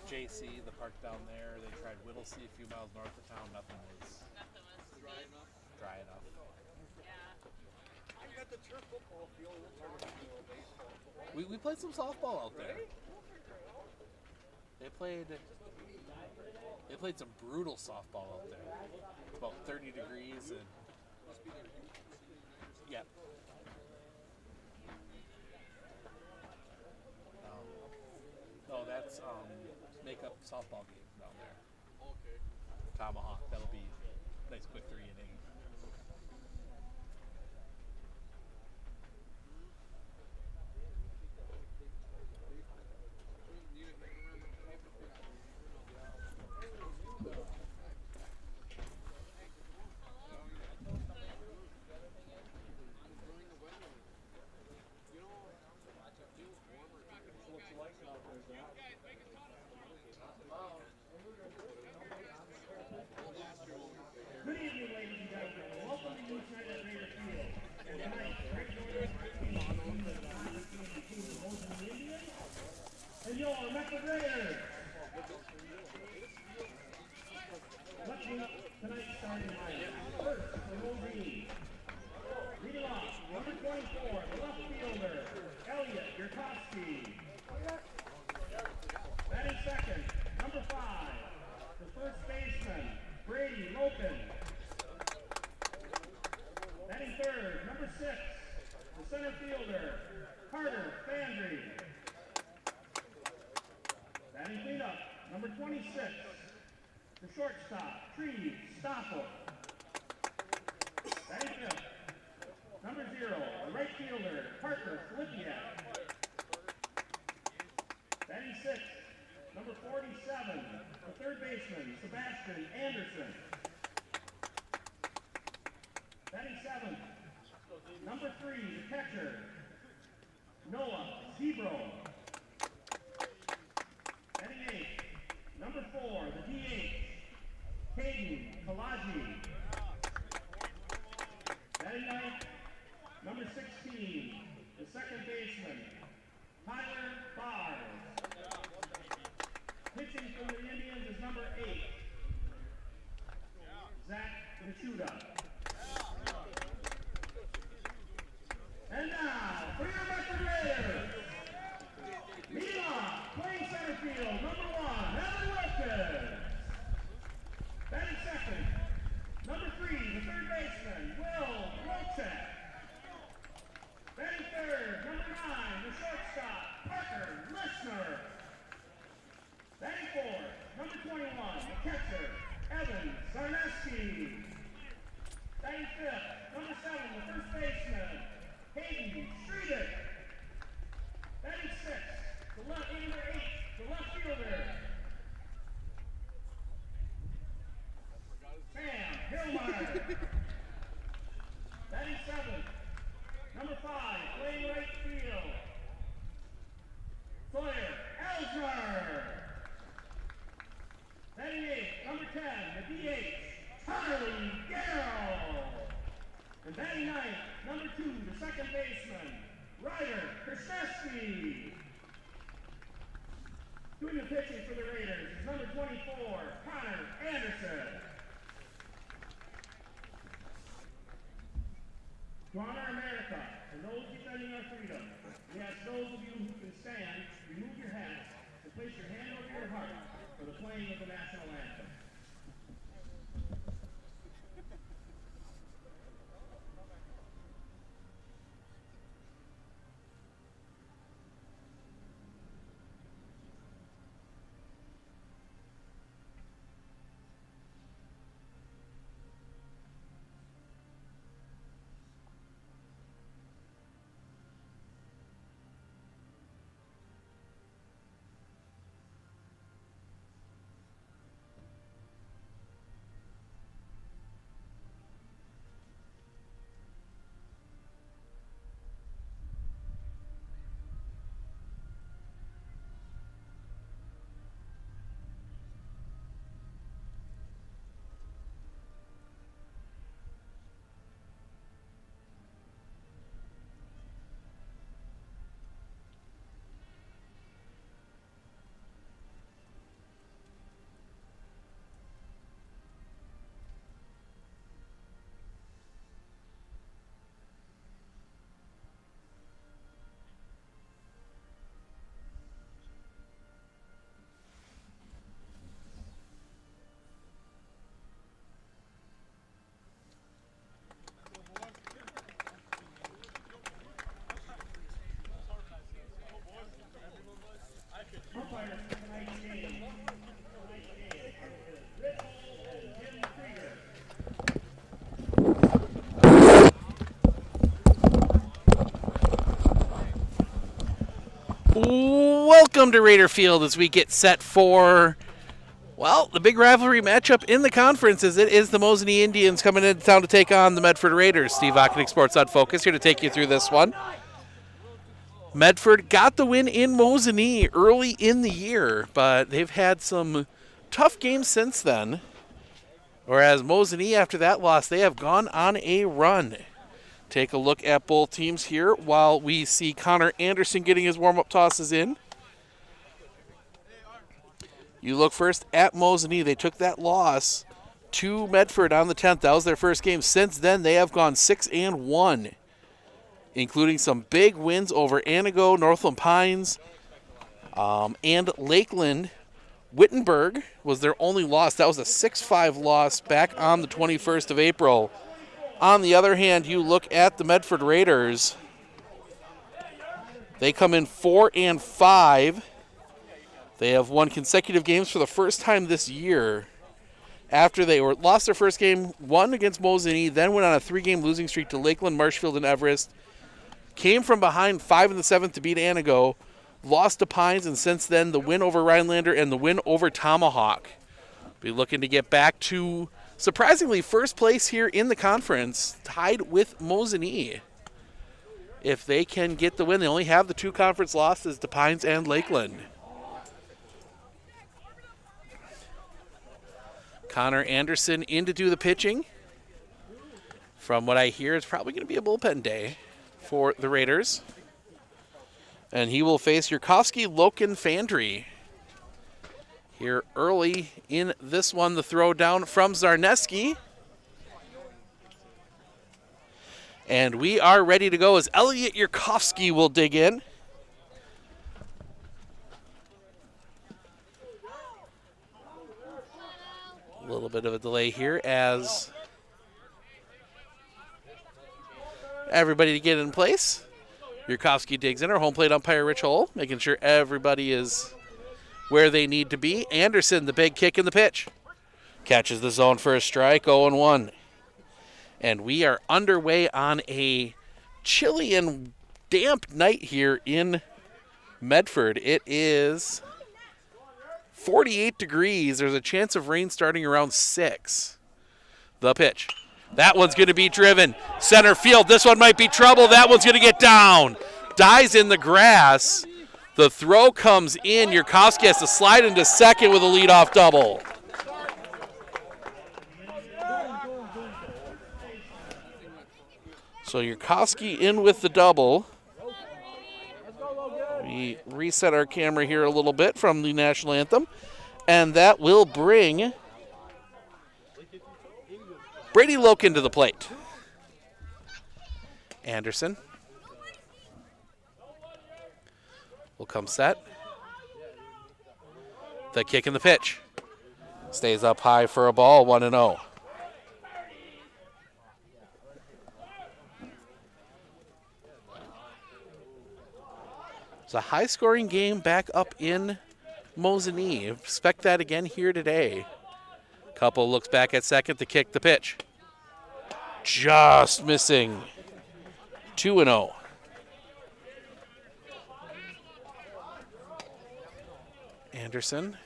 JC, the park down there. They tried Whittlesey a few miles north of town. Nothing was dry enough. You got the turf football field. We played some softball out there. They played some brutal softball out there. About 30 degrees and yeah. No, that's make-up softball game down there. Okay. Tomahawk. That'll be a nice quick 3 inning. Good evening, ladies and gentlemen. Welcome to United Raider Field. And tonight, Rick Joyce between the Mosinee Indians and your Medford Raiders. Let's meet tonight's starting lineup. First, for Mosinee. Leading off, number 24, the left fielder, Elliot Yurkowski. Batting second, number 5, the first baseman, Brady Loken. Batting third, number 6, the center fielder, Carter Fandry. Batting cleanup, number 26, the shortstop, Tree Stoffel. Batting fifth, number 0, the right fielder, Parker Flipiak. Batting sixth, number 47, the third baseman, Sebastian Anderson. Batting seventh, number 3, the catcher, Noah Zebro. Batting eighth, number 4, the DH, Caden Kalaji. Batting ninth, number 16, the left fielder. Sam Hillmeyer. Batting seventh. Number 5, playing right field. Sawyer Elsner. Batting eighth. Number 10, the DH, Charlie Garrow. And batting ninth, number 2, the second baseman, Ryder Krzyzewski. Doing the pitching for the Raiders is number 24, Connor Anderson. To honor America and those defending our freedom, we ask those of you who can stand, remove your hats and place your hand over your heart for the playing of the national anthem. Welcome to Raider Field as we get set for, well, the big rivalry matchup in the conference as it is the Mosinee Indians coming into town to take on the Medford Raiders. Steve Ockenick, Sports on Focus, here to take you through this one. Medford got the win in Mosinee early in the year, but they've had some tough games since then. Whereas Mosinee, after that loss, they have gone on a run. Take a look at both teams here while we see Connor Anderson getting his warm-up tosses in. You look first at Mosinee. They took that loss to Medford on the 10th. That was their first game. Since then, they have gone 6-1, including some big wins over Anago, Northland Pines, and Lakeland. Wittenberg was their only loss. That was a 6-5 loss back on the 21st of April. On the other hand, you look at the Medford Raiders. They come in 4-5. They have won consecutive games for the first time this year. After they lost their first game, won against Mosinee, then went on a 3-game losing streak to Lakeland, Marshfield, and Everest. Came from behind 5 in the 7th to beat Anago. Lost to Pines, and since then the win over Rhinelander and the win over Tomahawk. Be looking to get back to, surprisingly, first place here in the conference, tied with Mosinee. If they can get the win, they only have the 2 conference losses to Pines and Lakeland. Connor Anderson in to do the pitching. From what I hear, it's probably going to be a bullpen day for the Raiders. And he will face Yurkovsky, Loken, Fandry. Here early in this one, the throw down from Zarneski. And we are ready to go as Elliot Yurkovsky will dig in. A little bit of a delay here as everybody to get in place. Yurkovsky digs in. Our home plate umpire, Rich Hull, making sure everybody is where they need to be. Anderson, the big kick in the pitch. Catches the zone for a strike, 0-1. And we are underway on a chilly and damp night here in Medford. It is 48 degrees. There's a chance of rain starting around 6. The pitch. That one's going to be driven. Center field. This one might be trouble. That one's going to get down. Dies in the grass. The throw comes in. Yurkowski has to slide into second with a leadoff double. So Yurkowski in with the double. We reset our camera here a little bit from the national anthem. And that will bring Brady Loken to the plate. Anderson will come set. The kick and the pitch. Stays up high for a ball, 1-0. It's a high-scoring game back up in Mosinee. Expect that again here today. Couple looks back at second to kick the pitch. Just missing. 2-0. Anderson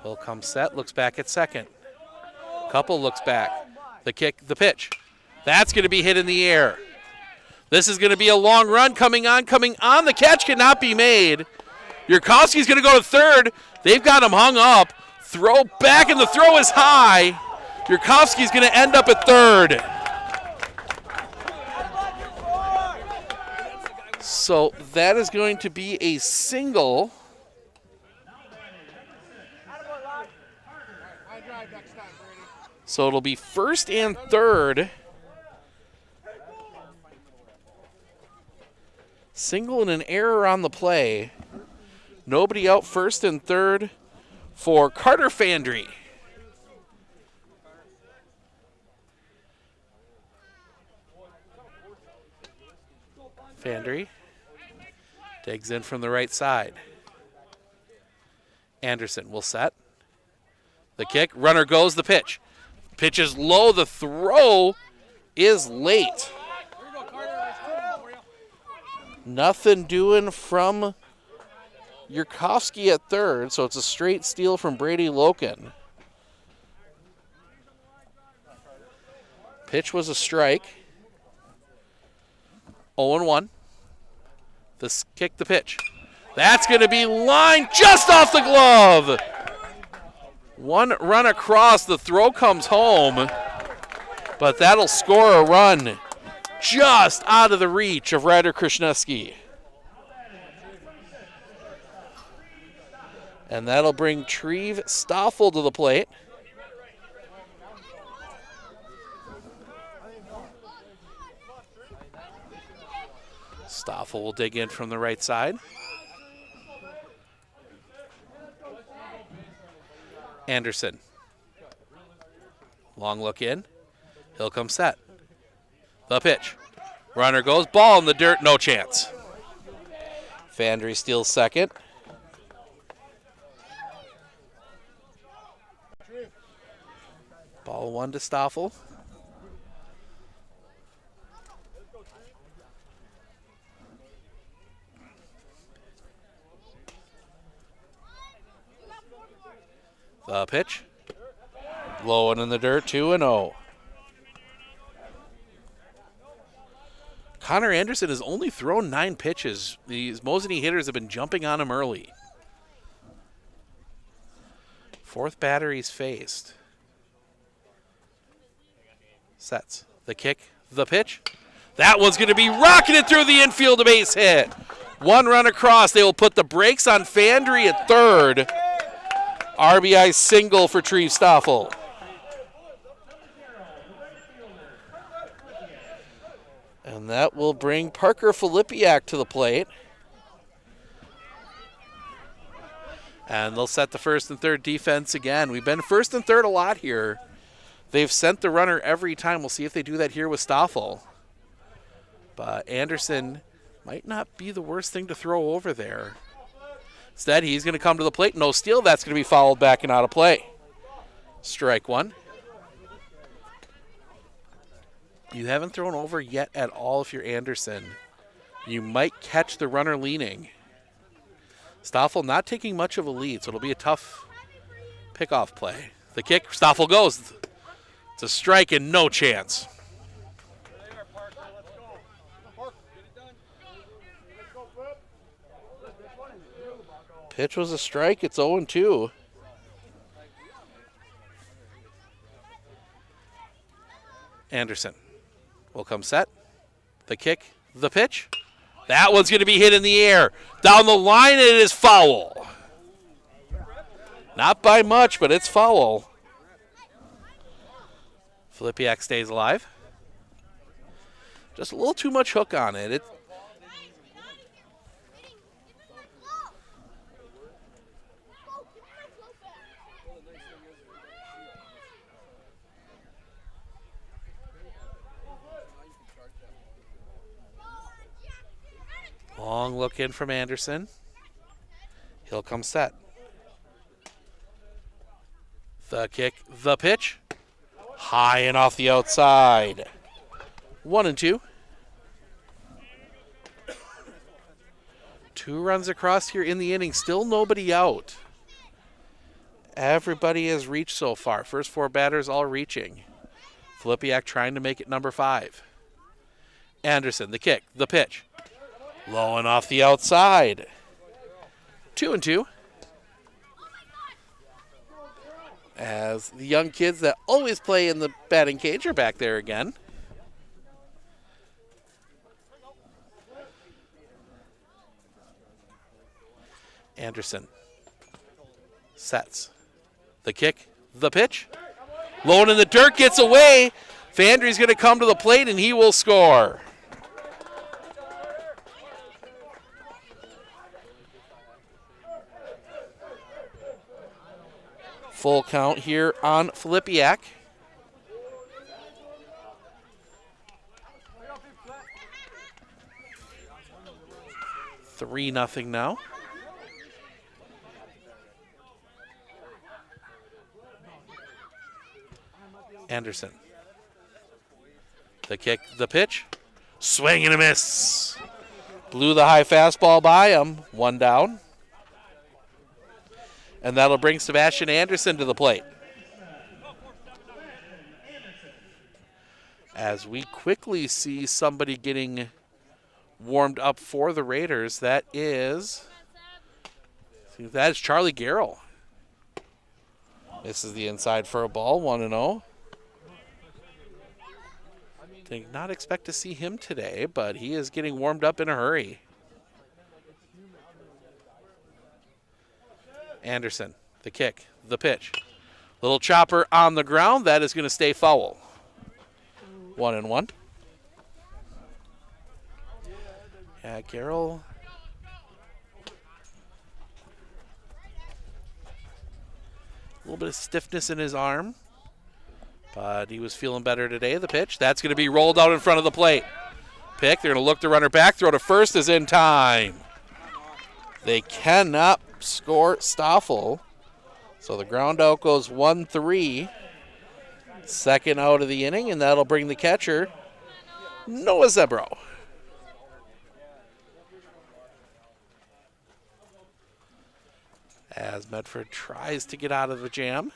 will come set, looks back at second. Couple looks back. The kick, the pitch. That's going to be hit in the air. This is going to be a long run coming on. The catch cannot be made. Yurkowski's going to go to third. They've got him hung up. Throw back, and the throw is high. Yurkowski's going to end up at third. So that is going to be a single. So it'll be first and third. Single and an error on the play. Nobody out first and third for Carter Fandry. Fandry digs in from the right side. Anderson will set. The kick, runner goes, the pitch. Pitch is low, the throw is late. Nothing doing from Yurkowski at third, so it's a straight steal from Brady Loken. Pitch was a strike. 0-1. This kick the pitch. That's going to be lined just off the glove. One run across, the throw comes home, but that'll score a run just out of the reach of Ryder Krishneski. And that'll bring Treve Stoffel to the plate. Stoffel will dig in from the right side. Anderson. Long look in. He'll come set. The pitch. Runner goes, ball in the dirt, no chance. Fandry steals second. Ball one to Stoffel. The pitch. Low and in the dirt, 2-0. Connor Anderson has only thrown 9 pitches. These Mosinee hitters have been jumping on him early. Fourth batter he's faced. Sets. The kick, the pitch. That one's going to be rocketed through the infield, a base hit. One run across. They will put the brakes on Fandry at third. RBI single for Treve Stoffel. And that will bring Parker Filipiak to the plate. And they'll set the first and third defense again. We've been first and third a lot here. They've sent the runner every time. We'll see if they do that here with Stoffel. But Anderson might not be the worst thing to throw over there. Instead, he's going to come to the plate. No steal. That's going to be fouled back and out of play. Strike one. You haven't thrown over yet at all if you're Anderson. You might catch the runner leaning. Stoffel not taking much of a lead, so it'll be a tough pickoff play. The kick, Stoffel goes. It's a strike and no chance. Pitch was a strike. It's 0-2. Anderson will come set. The kick, the pitch. That one's going to be hit in the air. Down the line, and it is foul. Not by much, but it's foul. Filipiak stays alive. Just a little too much hook on it. Long look in from Anderson. He'll come set. The kick, the pitch. High and off the outside. 1-2. 2 runs across here in the inning. Still nobody out. Everybody has reached so far. First 4 batters all reaching. Filipiak trying to make it number 5. Anderson, the kick, the pitch. Low and off the outside. 2-2. As the young kids that always play in the batting cage are back there again. Anderson sets. The kick, the pitch. Low and in the dirt, gets away. Fandry's going to come to the plate and he will score. Full count here on Filipiak. Three nothing now. Anderson. The kick, the pitch. Swing and a miss. Blew the high fastball by him. 1 down. And that'll bring Sebastian Anderson to the plate. As we quickly see somebody getting warmed up for the Raiders, that is Charlie Garrell. This is the inside for a ball, 1-0. Did not expect to see him today, but he is getting warmed up in a hurry. Anderson, the kick, the pitch. Little chopper on the ground. That is going to stay foul. 1-1. Yeah, Carroll. A little bit of stiffness in his arm, but he was feeling better today. The pitch, that's going to be rolled out in front of the plate. Pick, they're going to look the runner back. Throw to first is in time. They cannot score Stoffel. So the ground out goes 1-3. Second out of the inning, and that'll bring the catcher, Noah Zebro. As Medford tries to get out of the jam.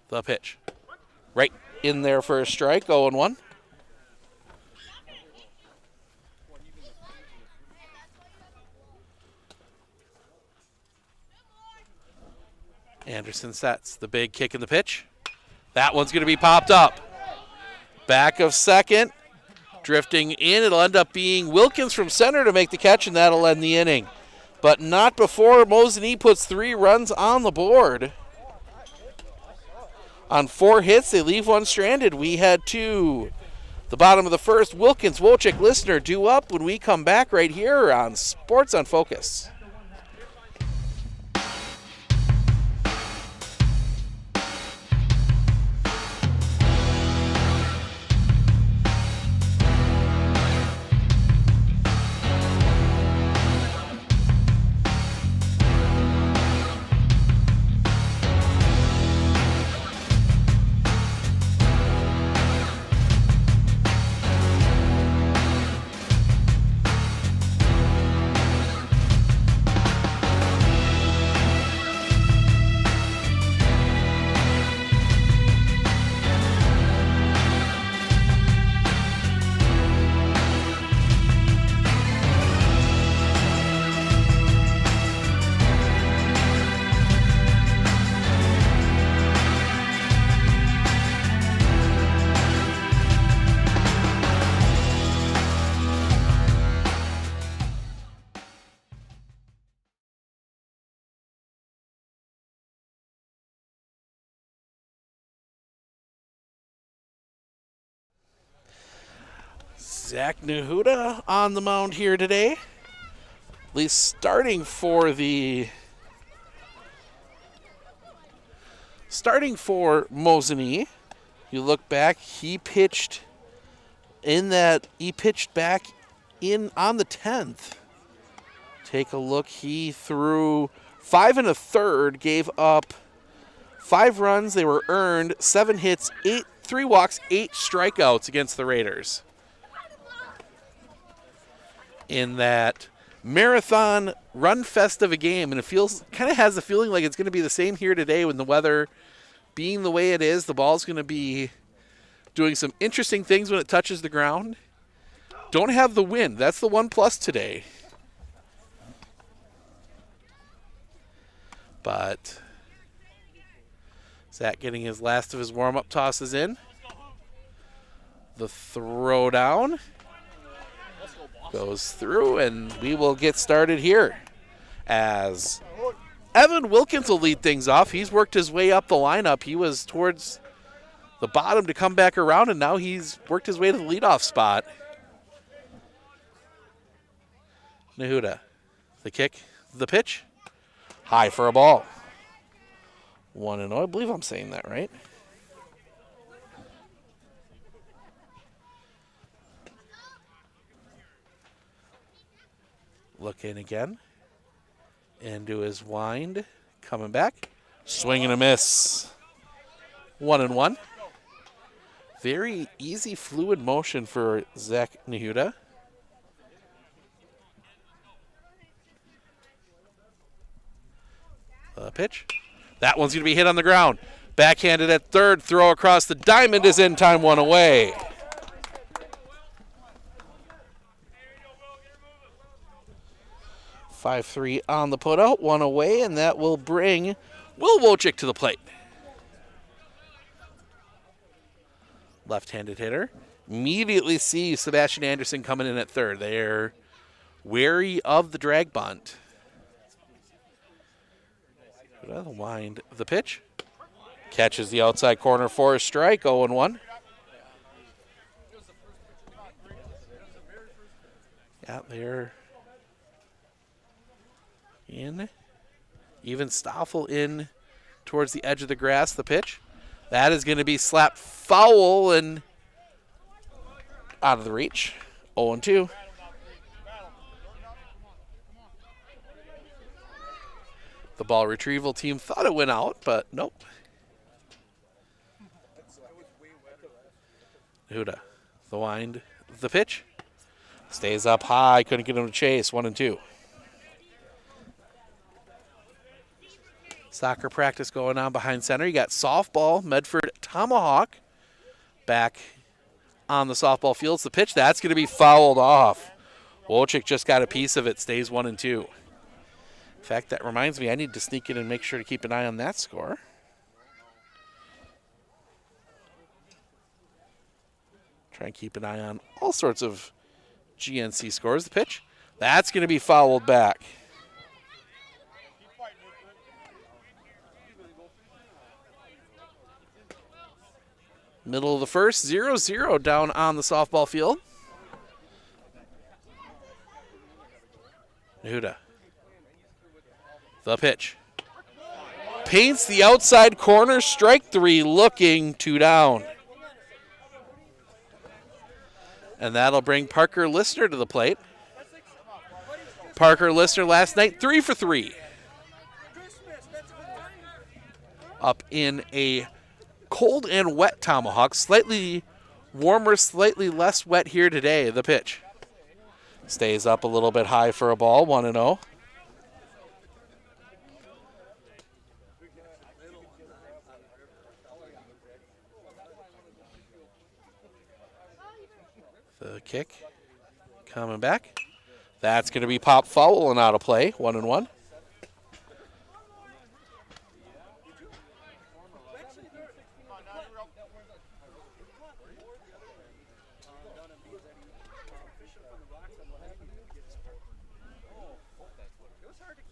The pitch. Right in there for a strike, 0-1. Anderson sets the big kick in the pitch. That one's going to be popped up. Back of second. Drifting in. It'll end up being Wilkins from center to make the catch, and that'll end the inning. But not before Mosinee puts 3 runs on the board. On 4 hits, they leave 1 stranded. We head to the bottom of the first. Wilkins, Wojcik, Listener due up when we come back right here on Sports on Focus. Zach Nahuda on the mound here today. At least starting for Mosinee. You look back, he pitched back in on the 10th. Take a look, he threw 5 1/3, gave up 5 runs, they were earned, 7 hits, 3 walks, 8 strikeouts against the Raiders. In that marathon run fest of a game, and it kind of has a feeling like it's going to be the same here today when the weather being the way it is. The ball's going to be doing some interesting things when it touches the ground. Don't have the wind. That's the one plus today. But Zach getting his last of his warm-up tosses in. The throw down goes through, and we will get started here as Evan Wilkins will lead things off. He's worked his way up the lineup. He was towards the bottom to come back around, and now he's worked his way to the leadoff spot. Nahuda, the kick, the pitch, high for a ball. 1-0, I believe I'm saying that right. Look in again. Into his wind. Coming back. Swing and a miss. 1-1. Very easy, fluid motion for Zach Nahuda. Pitch. That one's going to be hit on the ground. Backhanded at third. Throw across the diamond is in. Time 1 away. (5-3) on the putout, 1 away, and that will bring Will Wojcik to the plate. Left-handed hitter. Immediately see Sebastian Anderson coming in at third. They're wary of the drag bunt. The wind, the pitch. Catches the outside corner for a strike, 0-1. Yeah, they're in. Even Stoffel in towards the edge of the grass, the pitch. That is going to be slapped foul and out of the reach. 0-2. The ball retrieval team thought it went out, but nope. Nahuda, the wind, the pitch. Stays up high, couldn't get him to chase, 1-2. Soccer practice going on behind center. You got softball, Medford Tomahawk back on the softball field. It's the pitch. That's going to be fouled off. Wojcik just got a piece of it, stays 1-2. In fact, that reminds me, I need to sneak in and make sure to keep an eye on that score. Try and keep an eye on all sorts of GNC scores. The pitch, that's going to be fouled back. Middle of the first, 0-0 down on the softball field. Nahuda. The pitch. Paints the outside corner, strike 3, looking 2 down. And that'll bring Parker Listener to the plate. Parker Listener last night, 3 for 3. Up in a cold and wet Tomahawk. Slightly warmer, slightly less wet here today. The pitch. Stays up a little bit high for a ball, 1-0. The kick coming back. That's going to be pop foul and out of play, 1-1.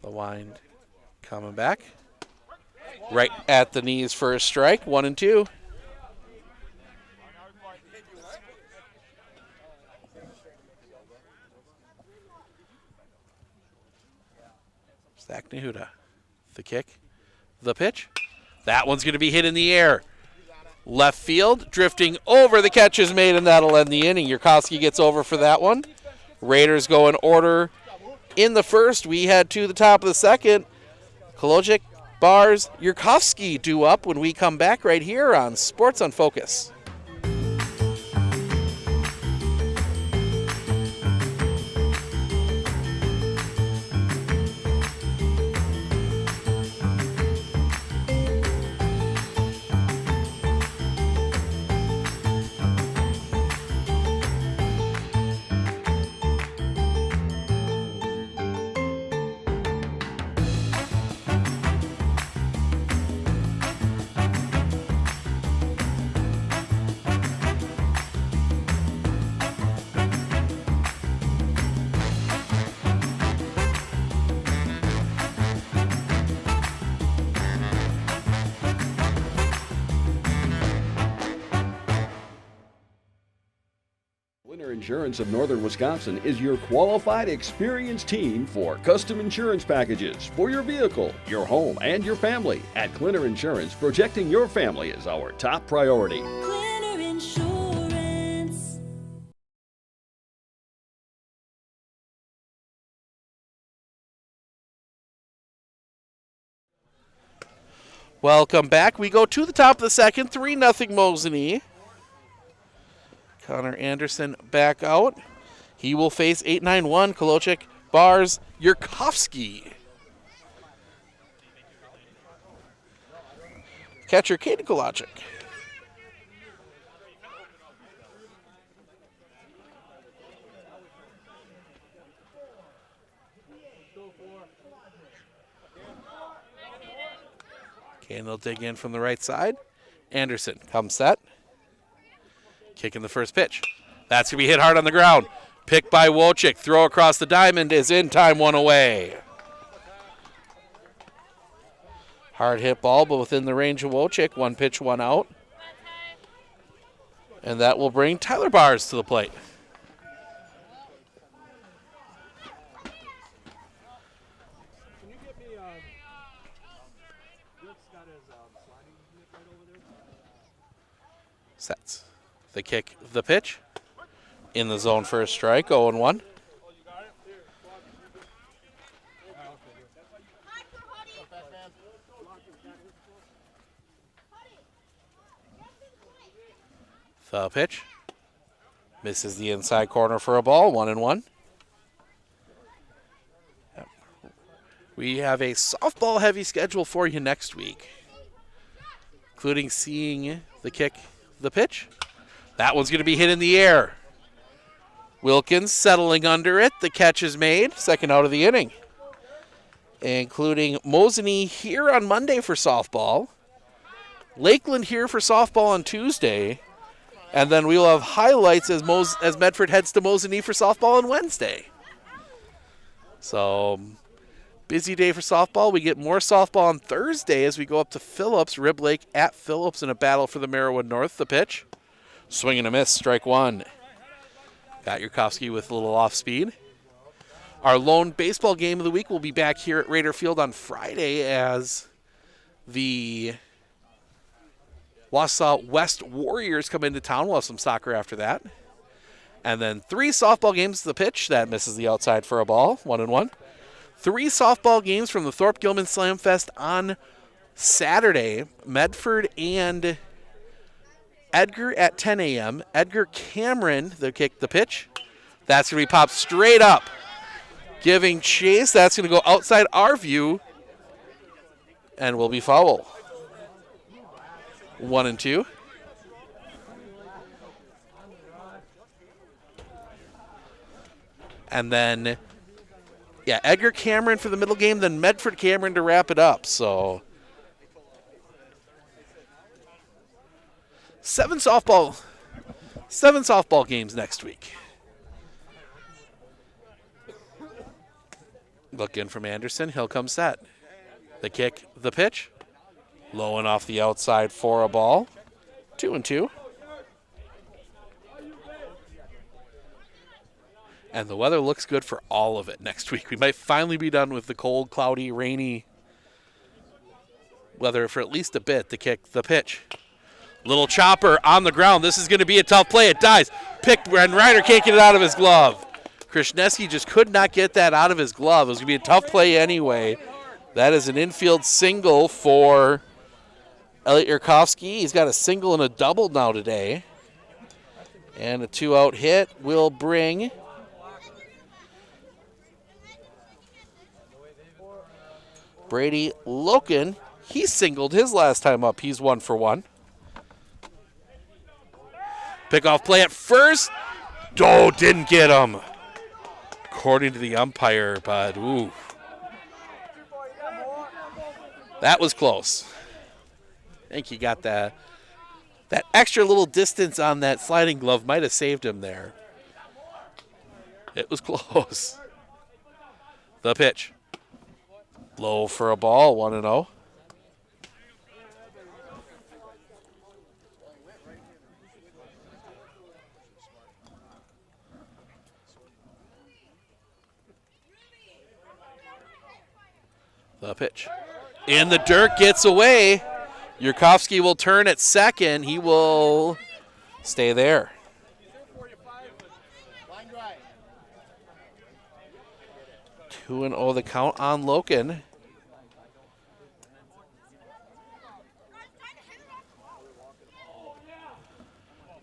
The wind coming back. Right at the knees for a strike, 1-2. Zach Nahuda. The kick. The pitch. That one's going to be hit in the air. Left field, drifting over. The catch is made, and that'll end the inning. Yurkowski gets over for that one. Raiders go in order in the first. We head to the top of the second. Kolodziej, Bars, Yurkowski due up when we come back right here on Sports on Focus. Insurance of Northern Wisconsin is your qualified, experienced team for custom insurance packages for your vehicle, your home, and your family. At Clinner Insurance, protecting your family is our top priority. Clinner Insurance. Welcome back. We go to the top of the second, 3-0 Mosinee. Connor Anderson back out. He will face 8-9-1 Kolodziej, Bars, Yurkowski. Catcher Katie Kolodziej. Okay, and they'll dig in from the right side. Anderson comes set. Kicking the first pitch. That's going to be hit hard on the ground. Picked by Wojcik. Throw across the diamond is in time, one away. Hard hit ball, but within the range of Wojcik. One pitch, one out. And that will bring Tyler Bars to the plate. Can you get me, Rick's got his sliding unit right over there? Sets. The kick, the pitch. In the zone for a strike, 0-1. Oh, you got it? Here, The pitch. Misses the inside corner for a ball, 1-1. Yep. We have a softball-heavy schedule for you next week, including seeing the kick, the pitch. That one's going to be hit in the air. Wilkins settling under it. The catch is made. Second out of the inning. Including Mosinee here on Monday for softball. Lakeland here for softball on Tuesday. And then we will have highlights as Medford heads to Mosinee for softball on Wednesday. So, busy day for softball. We get more softball on Thursday as we go up to Phillips, Rib Lake at Phillips in a battle for the Merriwood North. The pitch. Swing and a miss, strike one. Got Yurkowski with a little off speed. Our lone baseball game of the week will be back here at Raider Field on Friday as the Wausau West Warriors come into town. We'll have some soccer after that. And then 3 softball games. The pitch, that misses the outside for a ball, 1-1. 3 softball games from the Thorpe Gilman Slam Fest on Saturday. Medford and Edgar at 10 a.m. Edgar Cameron, the kick, the pitch. That's going to be popped straight up. Giving chase. That's going to go outside our view and will be foul. 1-2. And then, Edgar Cameron for the middle game, then Medford Cameron to wrap it up. So, 7 softball games next week. Look in from Anderson. He'll come set. The kick, the pitch. Low and off the outside for a ball. 2-2. And the weather looks good for all of it next week. We might finally be done with the cold, cloudy, rainy weather for at least a bit. The kick, the pitch. Little chopper on the ground. This is going to be a tough play. It dies. Picked, and Ryder can't get it out of his glove. Krishneski just could not get that out of his glove. It was going to be a tough play anyway. That is an infield single for Elliot Yurkovsky. He's got a single and a double now today. And a 2-out hit will bring Brady Loken. He singled his last time up. He's 1 for 1. Pickoff play at first. Oh, didn't get him. According to the umpire, but ooh. That was close. I think he got that extra little distance on that sliding glove might have saved him there. It was close. The pitch. Low for a ball, 1-0. The pitch. In the dirt, gets away. Yurkovsky will turn at second. He will stay there. 2-0 the count on Loken.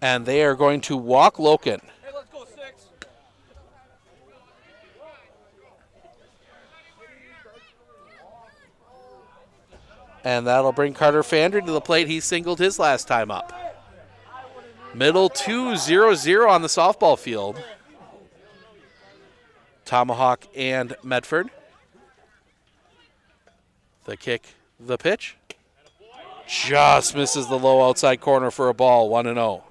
And they are going to walk Loken. Hey, let's go 6. And that'll bring Carter Fandry to the plate. He singled his last time up. Middle 2-0-0 on the softball field. Tomahawk and Medford. The kick, the pitch. Just misses the low outside corner for a ball, 1-0.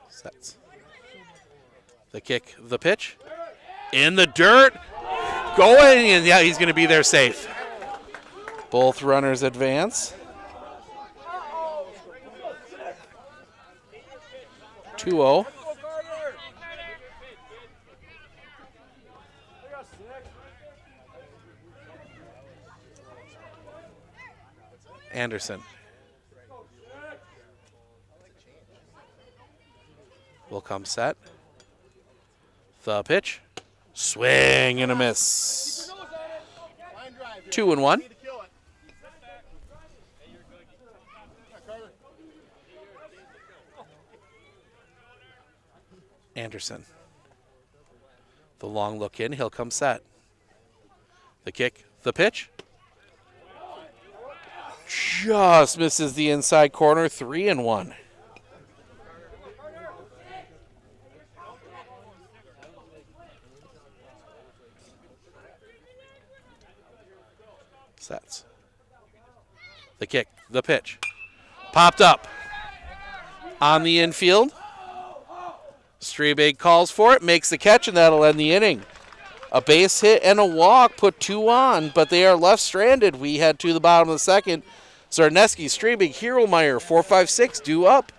Sets. The kick, the pitch. In the dirt. Going, and yeah, he's going to be there safe. Both runners advance. 2-0. Anderson will come set. The pitch. Swing and a miss. 2-1. Anderson. The long look in. He'll come set. The kick. The pitch. Just misses the inside corner. 3-1. Sets. The kick, the pitch. Popped up on the infield. Strebig calls for it, makes the catch, and that'll end the inning. A base hit and a walk put 2 on, but they are left stranded. We head to the bottom of the second. Zarneski, Strebig, Hierolmeyer, 4-5-6 due up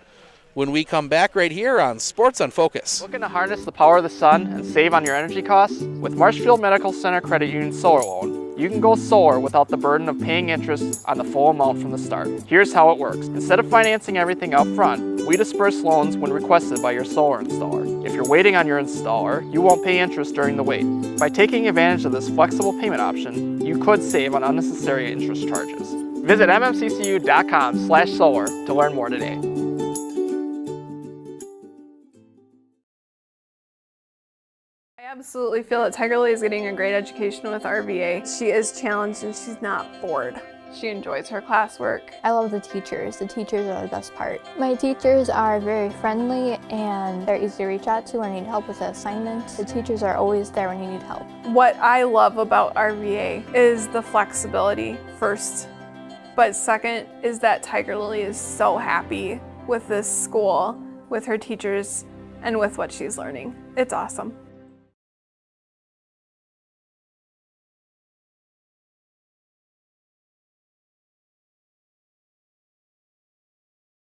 when we come back right here on Sports on Focus. Looking to harness the power of the sun and save on your energy costs? With Marshfield Medical Center Credit Union Solar Loan, you can go solar without the burden of paying interest on the full amount from the start. Here's how it works. Instead of financing everything up front, we disperse loans when requested by your solar installer. If you're waiting on your installer, you won't pay interest during the wait. By taking advantage of this flexible payment option, you could save on unnecessary interest charges. Visit mmccu.com/solar to learn more today. I absolutely feel that Tiger Lily is getting a great education with RVA. She is challenged and she's not bored. She enjoys her classwork. I love the teachers. The teachers are the best part. My teachers are very friendly and they're easy to reach out to when I need help with an assignment. The teachers are always there when you need help. What I love about RVA is the flexibility first, but second is that Tiger Lily is so happy with this school, with her teachers, and with what she's learning. It's awesome.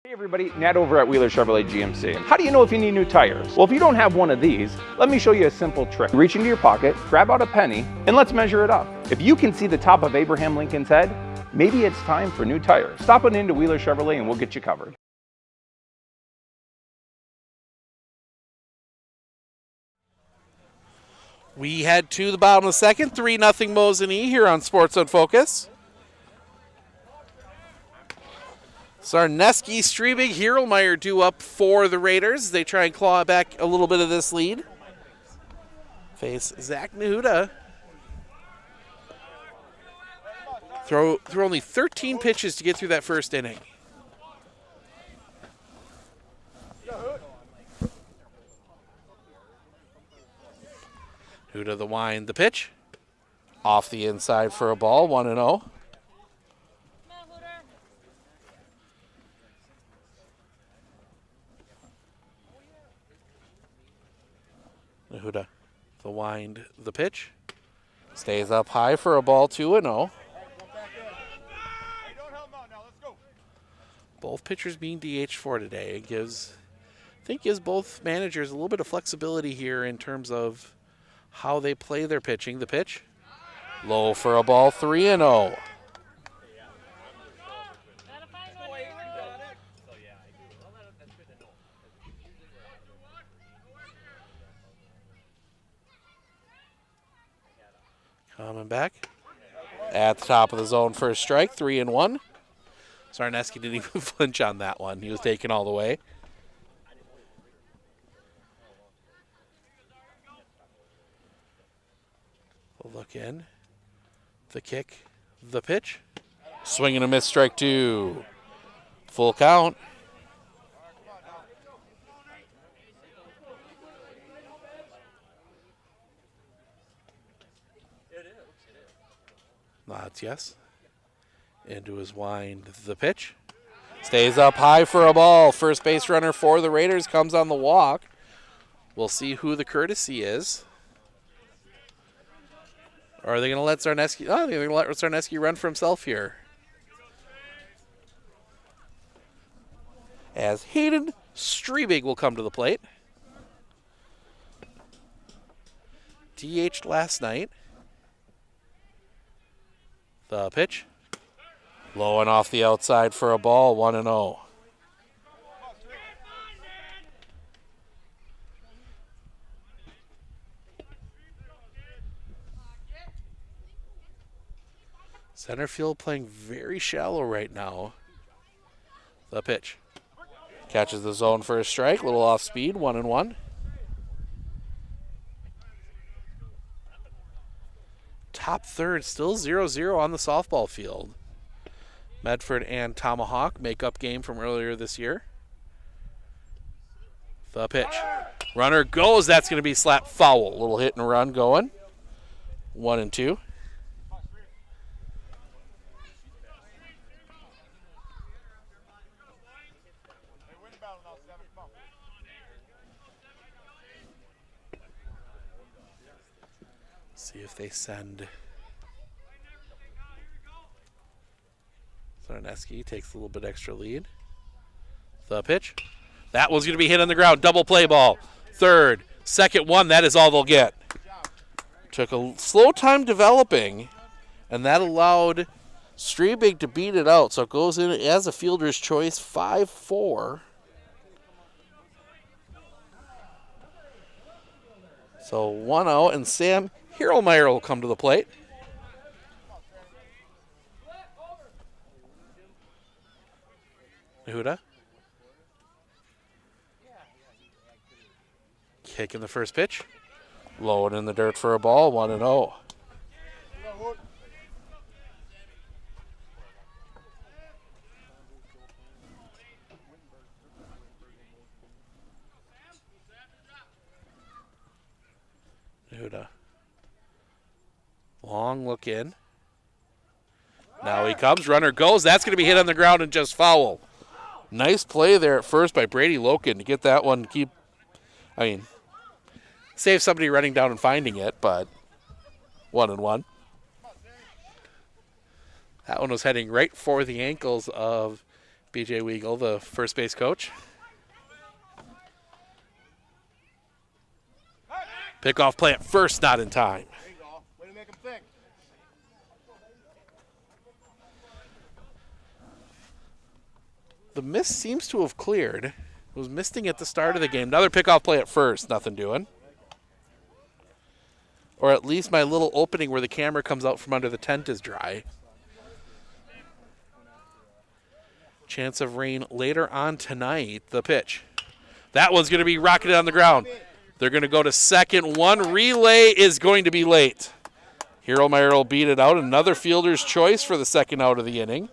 Hey everybody, Nat over at Wheeler Chevrolet GMC. How do you know if you need new tires? Well, if you don't have one of these, let me show you a simple trick. Reach into your pocket, grab out a penny, and let's measure it up. If you can see the top of Abraham Lincoln's head, maybe it's time for new tires. Stop on into Wheeler Chevrolet and we'll get you covered. We head to the bottom of the second, 3-0 Mosinee here on Sports on Focus. Sarneski, Strebig, Hierlmeyer due up for the Raiders. They try and claw back a little bit of this lead. Face Zach Nahuda. Throw only 13 pitches to get through that first inning. Huda the wind, the pitch. Off the inside for a ball, 1-0. Nahuda, the wind, the pitch. Stays up high for a ball, 2-0. Both pitchers being DH for today. It gives both managers a little bit of flexibility here in terms of how they play their pitching. The pitch, low for a ball, 3-0. Coming back at the top of the zone for a strike, 3-1. Sarneski didn't even flinch on that one. He was taken all the way. The look in, the kick, the pitch. Swing and a miss, strike 2. Full count. Nods yes. Into his wind, the pitch. Stays up high for a ball. First base runner for the Raiders comes on the walk. We'll see who the courtesy is. Or are they going to let Sarneski? Oh, they're going to let Sarneski run for himself here. As Hayden Strebig will come to the plate. DH'd last night. The pitch. Low and off the outside for a ball, 1-0. Center field playing very shallow right now. The pitch. Catches the zone for a strike, a little off speed, 1-1. Top third, still 0-0 on the softball field. Medford and Tomahawk make-up game from earlier this year. The pitch. Runner goes. That's going to be slapped foul. A little hit and run going. 1-2. See if they send. Sarneski takes a little bit extra lead. The pitch. That one's going to be hit on the ground. Double play ball. Third. Second one. That is all they'll get. Took a slow time developing, and that allowed Strebig to beat it out. So it goes in as a fielder's choice, 5-4. So 1-0, and Sam Hierlmeyer will come to the plate. Nahuda. Kicking the first pitch. Low and in the dirt for a ball, 1-0. Nahuda. Long look in. Now he comes. Runner goes. That's going to be hit on the ground and just foul. Nice play there at first by Brady Loken to get that one. Save somebody running down and finding it, but 1-1. That one was heading right for the ankles of BJ Weigel, the first base coach. Pickoff play at first, not in time. There you go. Way to make him think. The mist seems to have cleared. It was misting at the start of the game. Another pickoff play at first, nothing doing. Or at least my little opening where the camera comes out from under the tent is dry. Chance of rain later on tonight. The pitch. That one's going to be rocketed on the ground. They're going to go to second. One relay is going to be late. Hieromeyer will beat it out. Another fielder's choice for the second out of the inning.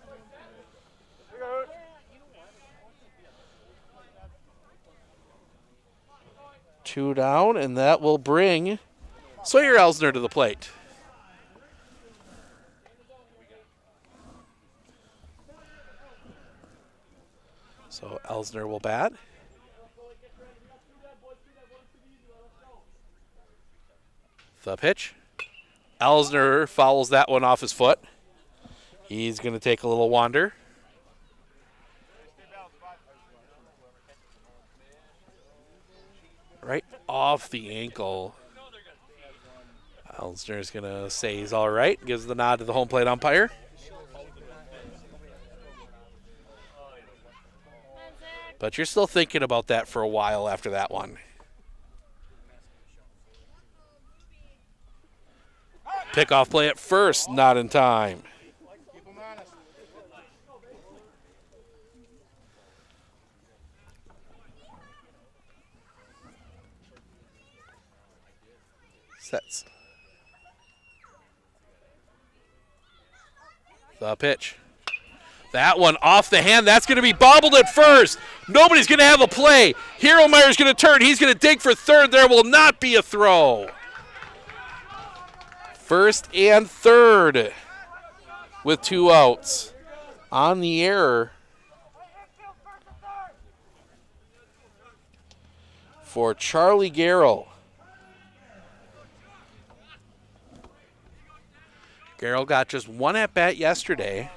Two down, and that will bring Sawyer Elsner to the plate. So Elsner will bat. The pitch. Elsner fouls that one off his foot. He's going to take a little wander. Right off the ankle. Elsner's going to say he's all right. Gives the nod to the home plate umpire. But you're still thinking about that for a while after that one. Pickoff play at first, not in time. Sets. The pitch. That one off the hand. That's going to be bobbled at first. Nobody's going to have a play. Hieromeyer's going to turn. He's going to dig for third. There will not be a throw. First and third with two outs. On the error for Charlie Garrell. Garrell got just one at-bat yesterday.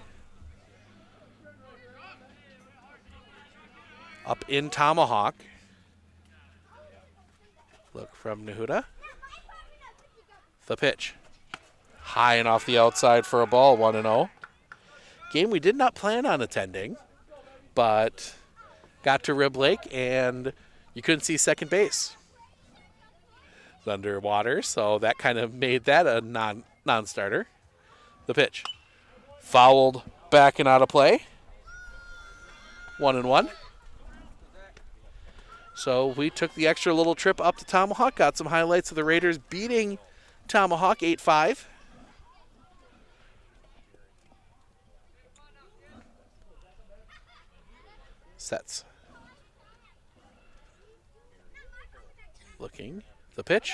Up in Tomahawk. Look from Nehuda. The pitch. High and off the outside for a ball, 1-0. Game we did not plan on attending, but got to Rib Lake and you couldn't see second base. It's underwater, so that kind of made that a non-starter. The pitch. Fouled back and out of play. 1-1. So we took the extra little trip up to Tomahawk, got some highlights of the Raiders beating Tomahawk 8-5. Sets. Looking. The pitch.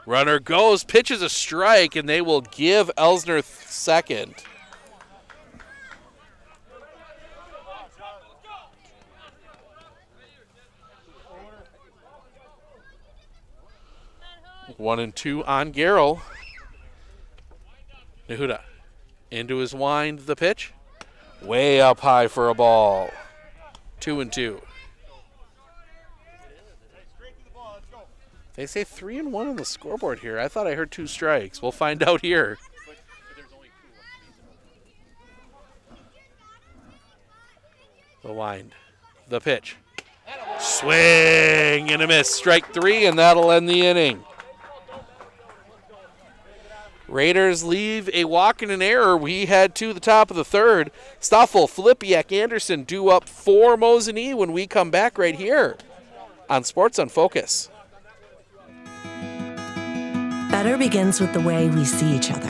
Runner goes. Pitch is a strike, and they will give Elsner second. One and two on Garrell. Nehuda into his wind. The pitch. Way up high for a ball. 2-2. They say 3-1 on the scoreboard here. I thought I heard two strikes. We'll find out here. The wind. The pitch. Swing and a miss. Strike three, and that'll end the inning. Raiders leave a walk and an error. We head to the top of the third. Stoffel, Filipiak, Anderson due up for Mosinee when we come back right here on Sports on Focus. Better begins with the way we see each other.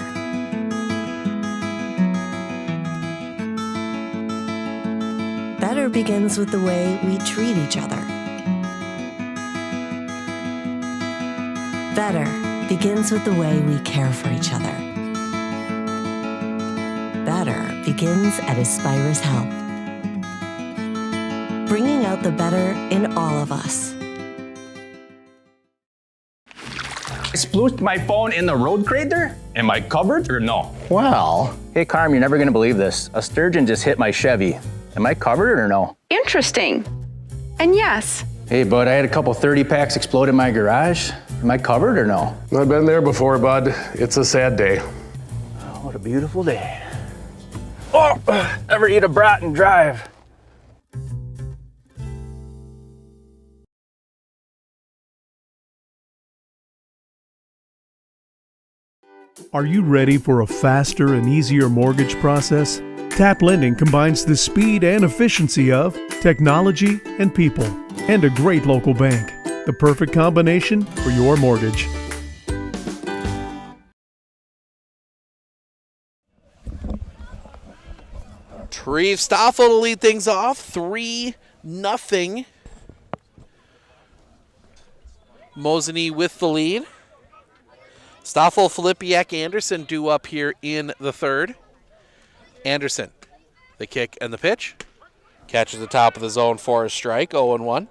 Better begins with the way we treat each other. Better begins with the way we care for each other. Better begins at Aspirus Health. Bringing out the better in all of us. I splooshed my phone in the road crater? Am I covered or no? Well, hey Carm, you're never gonna believe this. A sturgeon just hit my Chevy. Am I covered or no? Interesting. And yes. Hey, bud, I had a couple 30 packs explode in my garage. Am I covered or no? I've been there before, bud. It's a sad day. Oh, what a beautiful day. Oh, ever eat a brat and drive? Are you ready for a faster and easier mortgage process? Tap Lending combines the speed and efficiency of technology and people, and a great local bank. The perfect combination for your mortgage. Treve Stoffel to lead things off, 3-0. Mosinee with the lead. Stoffel, Filipiak, Anderson due up here in the third. Anderson, the kick and the pitch. Catches the top of the zone for a strike, 0-1.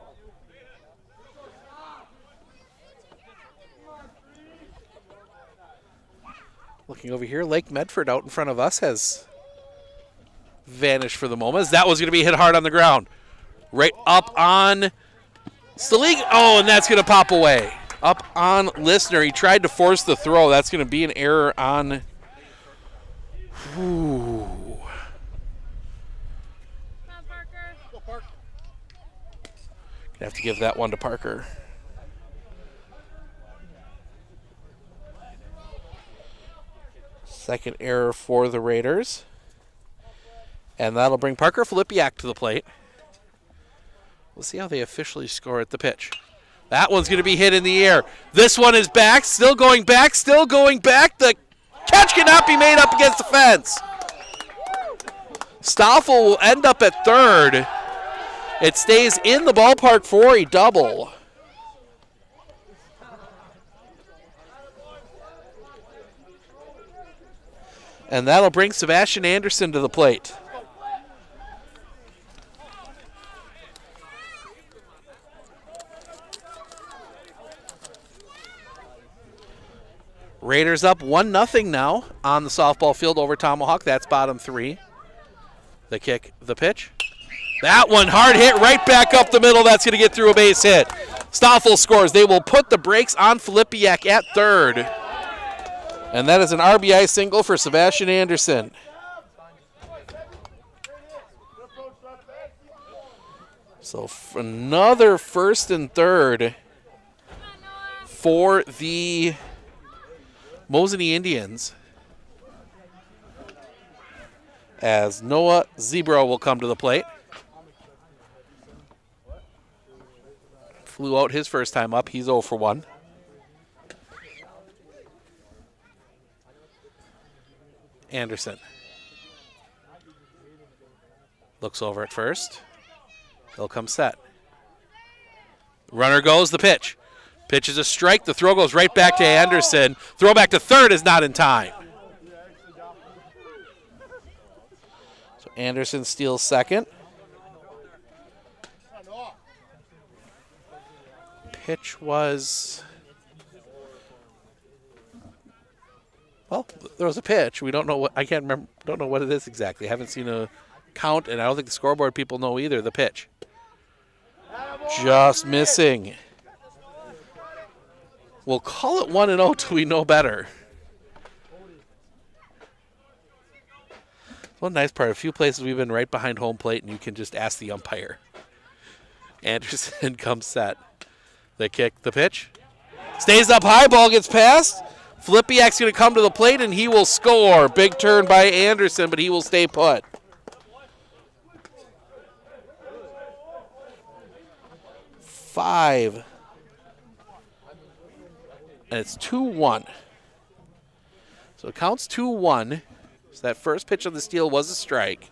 Looking over here, Lake Medford out in front of us has vanished for the moment. As that was going to be hit hard on the ground. Right up on Stalig. Oh, and that's going to pop away. Up on Listener. He tried to force the throw. That's going to be an error on... Ooh. Gonna have to give that one to Parker. Second error for the Raiders. And that'll bring Parker Filipiak to the plate. We'll see how they officially score at the pitch. That one's going to be hit in the air. This one is back, still going back, still going back. The catch cannot be made up against the fence. Stoffel will end up at third. It stays in the ballpark for a double. And that'll bring Sebastian Anderson to the plate. Raiders up 1-0 now on the softball field over Tomahawk. That's bottom three. The kick, the pitch. That one hard hit right back up the middle. That's going to get through a base hit. Stoffel scores. They will put the brakes on Filipiak at third. And that is an RBI single for Sebastian Anderson. So another first and third for the Mosinee Indians, as Noah Zebro will come to the plate. Flew out his first time up. He's 0 for 1. Anderson looks over at first. He'll come set. Runner goes, the pitch. Pitch is a strike. The throw goes right back to Anderson. Throw back to third is not in time. So Anderson steals second. Pitch was... Well, there was a pitch. We don't know what... I can't remember. Don't know what it is exactly. I haven't seen a count, and I don't think the scoreboard people know either. The pitch. Just missing. We'll call it 1-0 till we know better. One nice part, a few places we've been right behind home plate and you can just ask the umpire. Anderson comes set. The kick, the pitch. Stays up high, ball gets passed. Filipiak's going to come to the plate and he will score. Big turn by Anderson, but he will stay put. Five. And it's 2-1. So it counts 2-1. So that first pitch of the steal was a strike.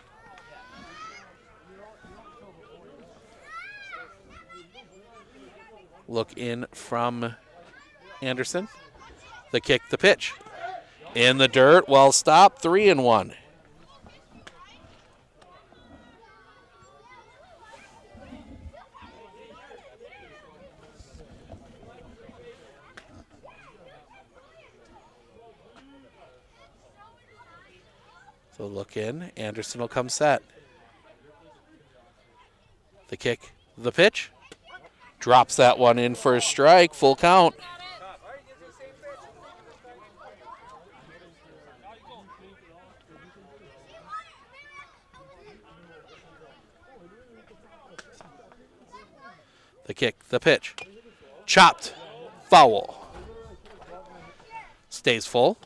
Look in from Anderson. The kick, the pitch. In the dirt, well stopped, 3-1. So look in. Anderson will come set. The kick, the pitch. Drops that one in for a strike, full count. The kick, the pitch. Chopped, foul. Stays full.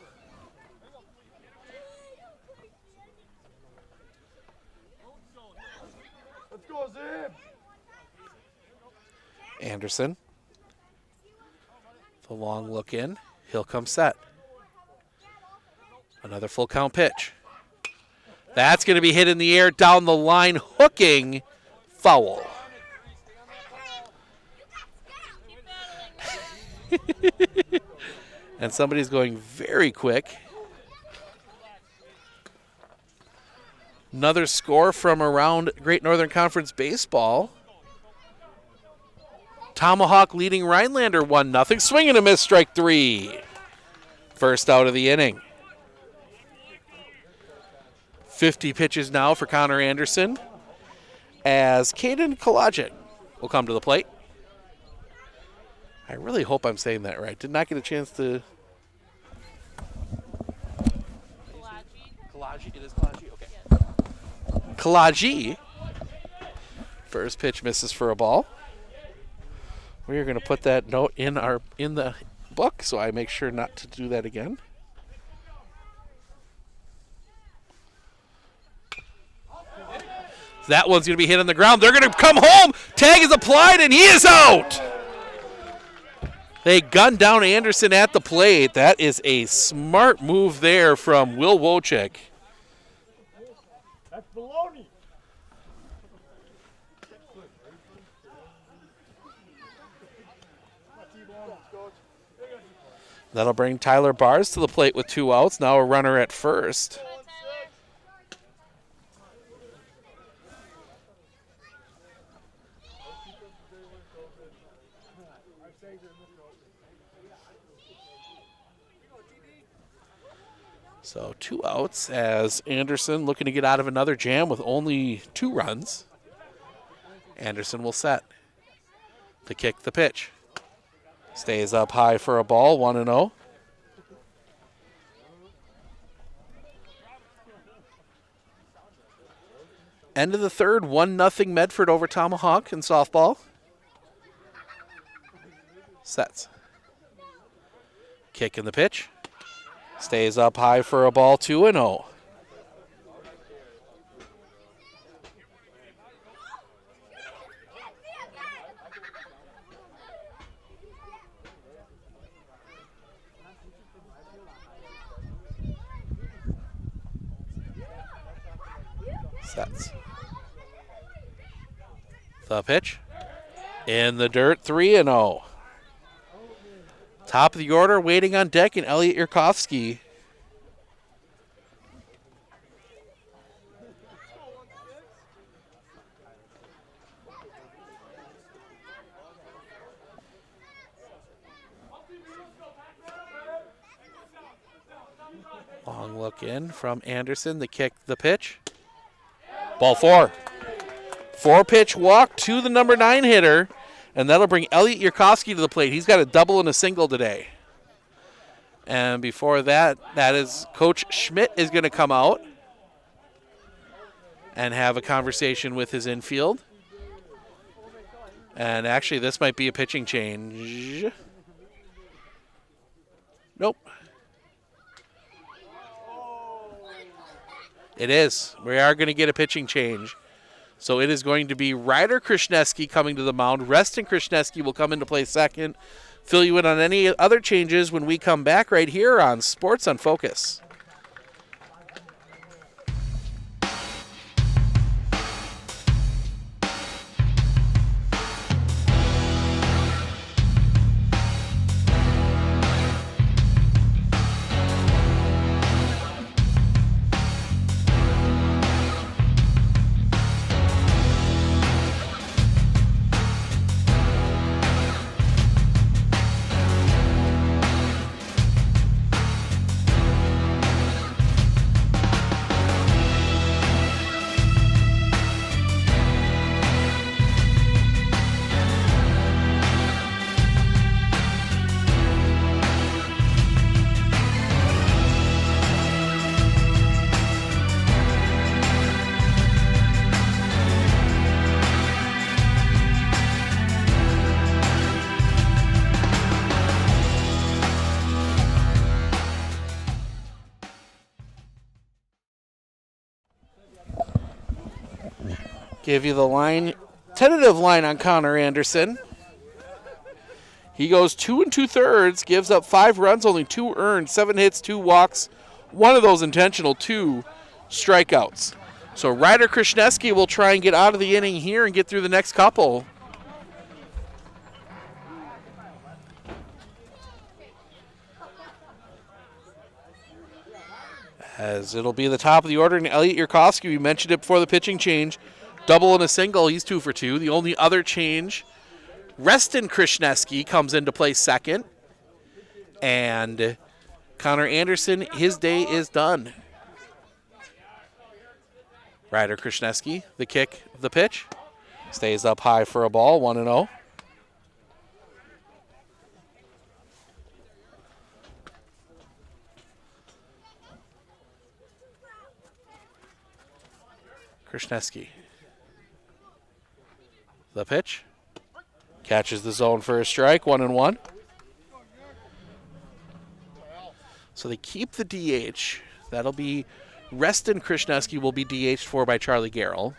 Anderson. The long look in. He'll come set. Another full count pitch. That's going to be hit in the air down the line, hooking, foul. And somebody's going very quick. Another score from around Great Northern Conference baseball. Tomahawk leading Rhinelander 1-0. Swing and a miss, strike 3. First out of the inning. 50 pitches now for Connor Anderson as Caden Kalajic will come to the plate. I really hope I'm saying that right. Did not get a chance to. Kalaji. It is Kalaji? Okay. Kalaji. First pitch misses for a ball. We are going to put that note in the book, so I make sure not to do that again. That one's going to be hit on the ground. They're going to come home. Tag is applied, and he is out. They gunned down Anderson at the plate. That is a smart move there from Will Wojcik. That's baloney. That'll bring Tyler Bars to the plate with 2 outs. Now a runner at first. So 2 outs as Anderson looking to get out of another jam with only 2 runs. Anderson will set. The kick, the pitch. Stays up high for a ball, 1-0. End of the third, 1-0 Medford over Tomahawk in softball. Sets. Kick in the pitch. Stays up high for a ball, 2-0. Sets. The pitch. In the dirt, 3-0. Top of the order, waiting on deck, and Elliot Yurkovsky. Long look in from Anderson. The kick, the pitch. Ball 4. 4-pitch walk to the number 9 hitter. And that'll bring Elliot Yurkovsky to the plate. He's got a double and a single today. And before that, that is Coach Schmidt is going to come out and have a conversation with his infield. And actually, this might be a pitching change. Nope. It is. We are going to get a pitching change. So it is going to be Ryder Krishneski coming to the mound. Reston Krishneski will come into play second. Fill you in on any other changes when we come back right here on Sports on Focus. Give you the line, tentative line on Connor Anderson. He goes 2 2/3, gives up 5 runs, only 2 earned, 7 hits, 2 walks, 1 of those intentional, 2 strikeouts. So Ryder Krishneski will try and get out of the inning here and get through the next couple. As it'll be the top of the order, and Elliot Yurkowski, we mentioned it before the pitching change, double and a single, he's 2 for 2. The only other change, Reston Krishneski comes into play second, and Connor Anderson, his day is done. Ryder Krishneski, the kick, the pitch, stays up high for a ball, 1-0. Krishneski, the pitch, catches the zone for a strike, 1-1. So they keep the DH. That'll be Reston Krishneski will be DH'd for by Charlie Garrell.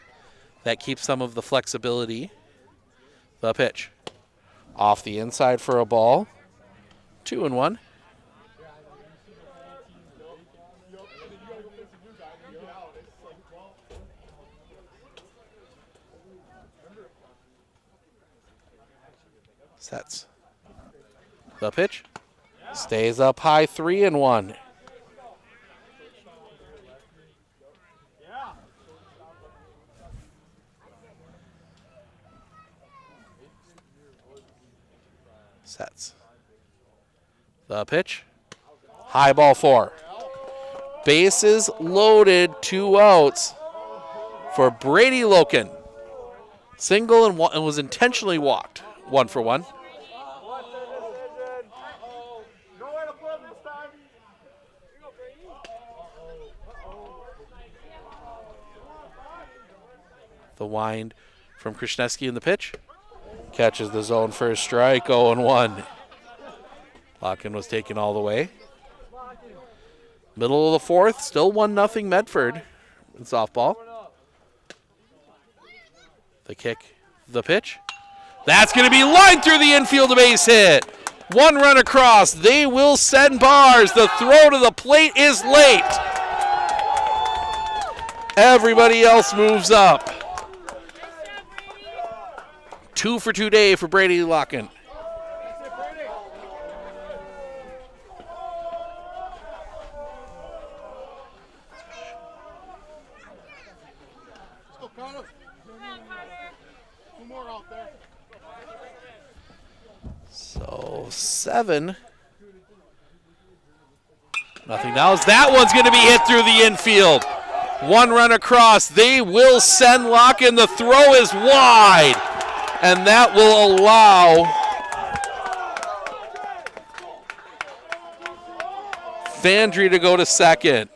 That keeps some of the flexibility. The pitch, off the inside for a ball, 2-1. Sets. The pitch stays up high, 3-1. Sets. The pitch, high ball 4. Bases loaded, 2 outs for Brady Loken. Single and was intentionally walked. 1 for 1. The wind from Krishneski in the pitch. Catches the zone for a strike, 0-1. Locken was taken all the way. Middle of the 4th, still 1-0 Medford in softball. The kick, the pitch. That's going to be lined through the infield, a base hit. 1 run across. They will send bars. The throw to the plate is late. Everybody else moves up. 2 for 2 day for Brady Locken. So 7-0 now. That one's going to be hit through the infield. 1 run across. They will send Locken. The throw is wide, and that will allow Vandry to go to second.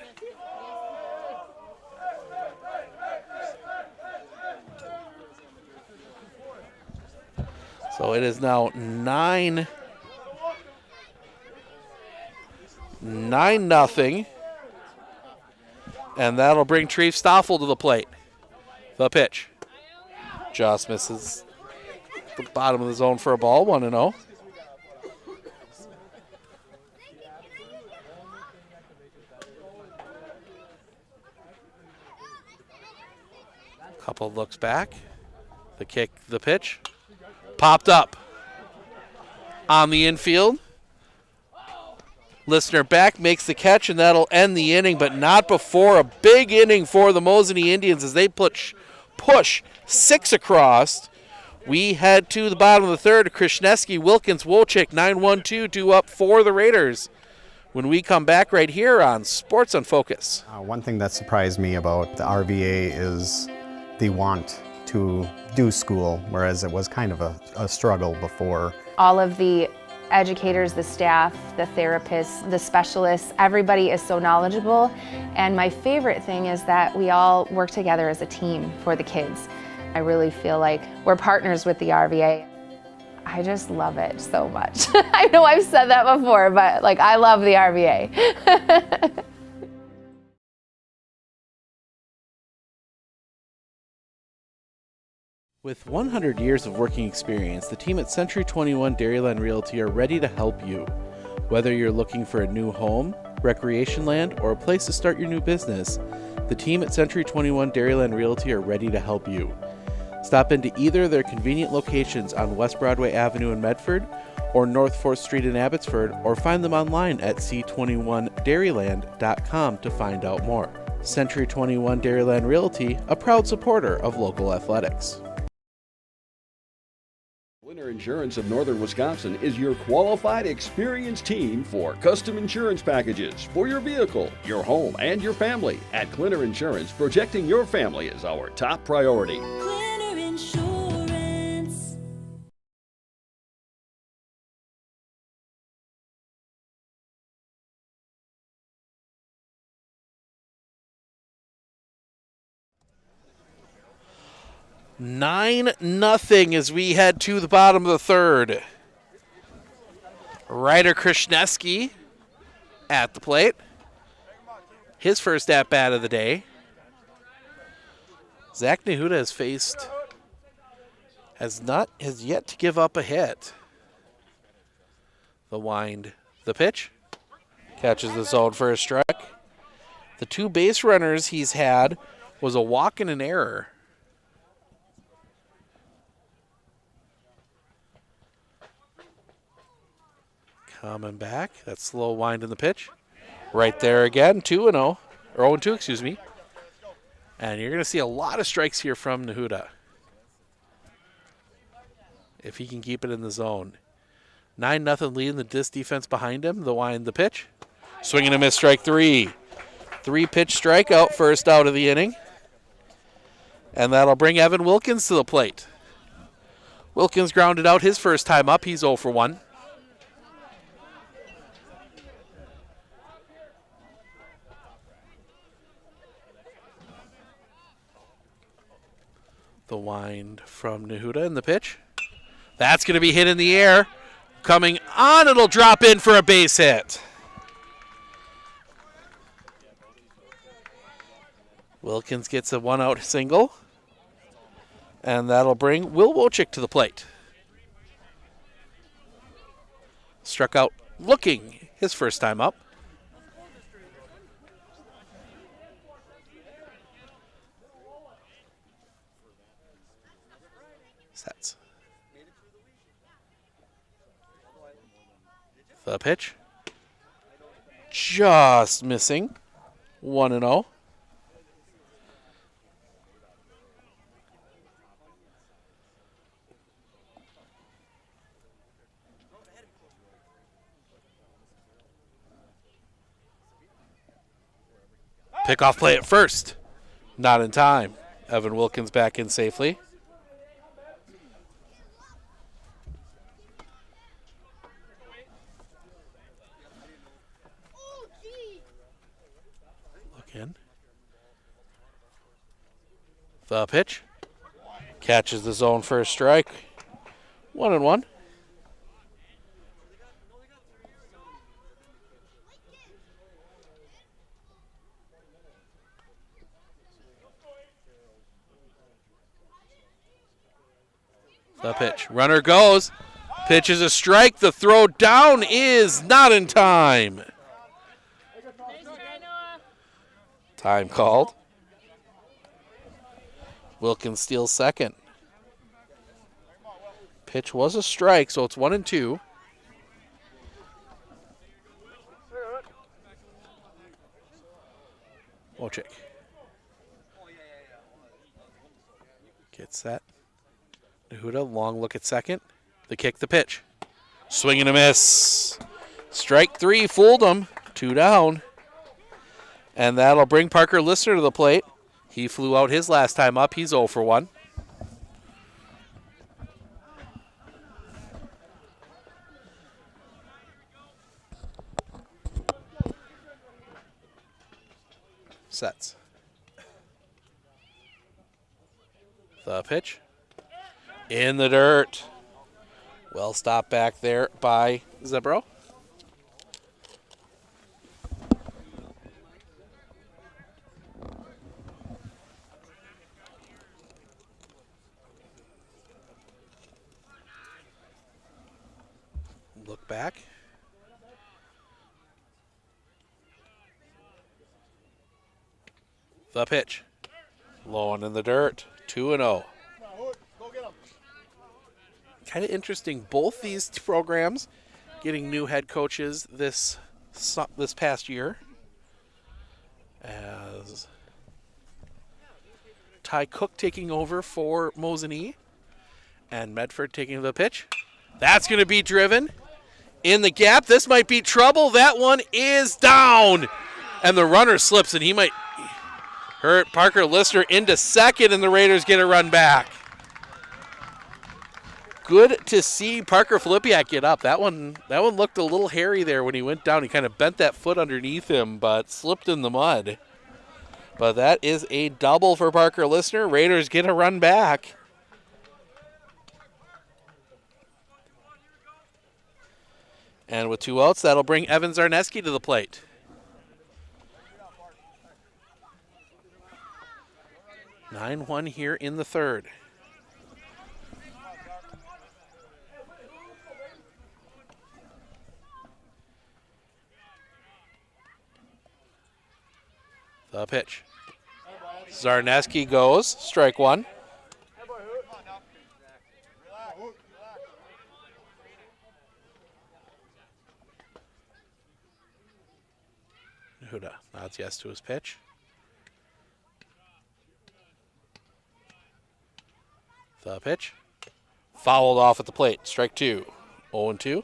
So it is now 9-0. And that'll bring Treef Stoffel to the plate. The pitch just misses the bottom of the zone for a ball, 1-0. Couple looks back. The kick, the pitch. Popped up on the infield. Listener back makes the catch, and that'll end the inning, but not before a big inning for the Mosinee Indians as they push 6 across. We head to the bottom of the 3rd. Krishneski, Wilkins, Wojcik, 9-1-2, 2 up for the Raiders. When we come back right here on Sports on Focus. One thing that surprised me about the RVA is the want to do school, whereas it was kind of a struggle before. All of the educators, the staff, the therapists, the specialists, everybody is so knowledgeable. And my favorite thing is that we all work together as a team for the kids. I really feel like we're partners with the RVA. I just love it so much. I know I've said that before, but like I love the RVA. With 100 years of working experience, the team at Century 21 Dairyland Realty are ready to help you. Whether you're looking for a new home, recreation land, or a place to start your new business, the team at Century 21 Dairyland Realty are ready to help you. Stop into either of their convenient locations on West Broadway Avenue in Medford or North 4th Street in Abbotsford, or find them online at c21dairyland.com to find out more. Century 21 Dairyland Realty, a proud supporter of local athletics. Clinner Insurance of Northern Wisconsin is your qualified, experienced team for custom insurance packages for your vehicle, your home, and your family. At Clinner Insurance, protecting your family is our top priority. Clinner Insurance. Nine nothing as we head to the bottom of the third. Ryder Krishneski at the plate. His first at-bat of the day. Zach Nehuda has yet to give up a hit. The wind, the pitch. Catches the zone for a strike. The two base runners he's had was a walk and an error. Coming back. That slow wind in the pitch. Right there again. 2-0. Or 0-2, excuse me. And you're going to see a lot of strikes here from Nehuda, if he can keep it in the zone. 9-0 lead in the disc defense behind him. The wind, the pitch. Swing and a miss, strike three. 3-pitch strikeout, first out of the inning. And that'll bring Evan Wilkins to the plate. Wilkins grounded out his first time up. He's 0 for 1. The wind from Nehuda in the pitch. That's going to be hit in the air. Coming on, it'll drop in for a base hit. Wilkins gets a one-out single. And that'll bring Will Wojcik to the plate. Struck out looking his first time up. Sets. The pitch. Just missing. 1-0. Pickoff play at first. Not in time. Evan Wilkins back in safely. In. The pitch. Catches the zone for a strike. 1-1. The pitch. Runner goes. Pitch is a strike. The throw down is not in time. Time called. Wilkins steals second. Pitch was a strike, so it's 1-2. Wojcik. Gets that. Nehuda, long look at second. The kick, the pitch. Swing and a miss. Strike three, fooled him. 2 down. And that'll bring Parker Listener to the plate. He flew out his last time up. He's 0 for 1. Sets. The pitch. In the dirt. Well stopped back there by Zebro. Look back. The pitch. Low and in the dirt. 2-0. Kind of interesting. Both these programs getting new head coaches this past year. As Ty Cook taking over for Mosinee. And Medford taking the pitch. That's going to be driven in the gap. This might be trouble. That one is down. And the runner slips, and he might hurt Parker Lister into second, and the Raiders get a run back. Good to see Parker Filipiak get up. That one looked a little hairy there when he went down. He kind of bent that foot underneath him, but slipped in the mud. But that is a double for Parker Lister. Raiders get a run back. And with 2 outs, that'll bring Evan Zarneski to the plate. (9-1) here in the third. The pitch. Zarneski goes, strike one. Huda nods yes to his pitch. The pitch. Fouled off at the plate. Strike two. 0-2.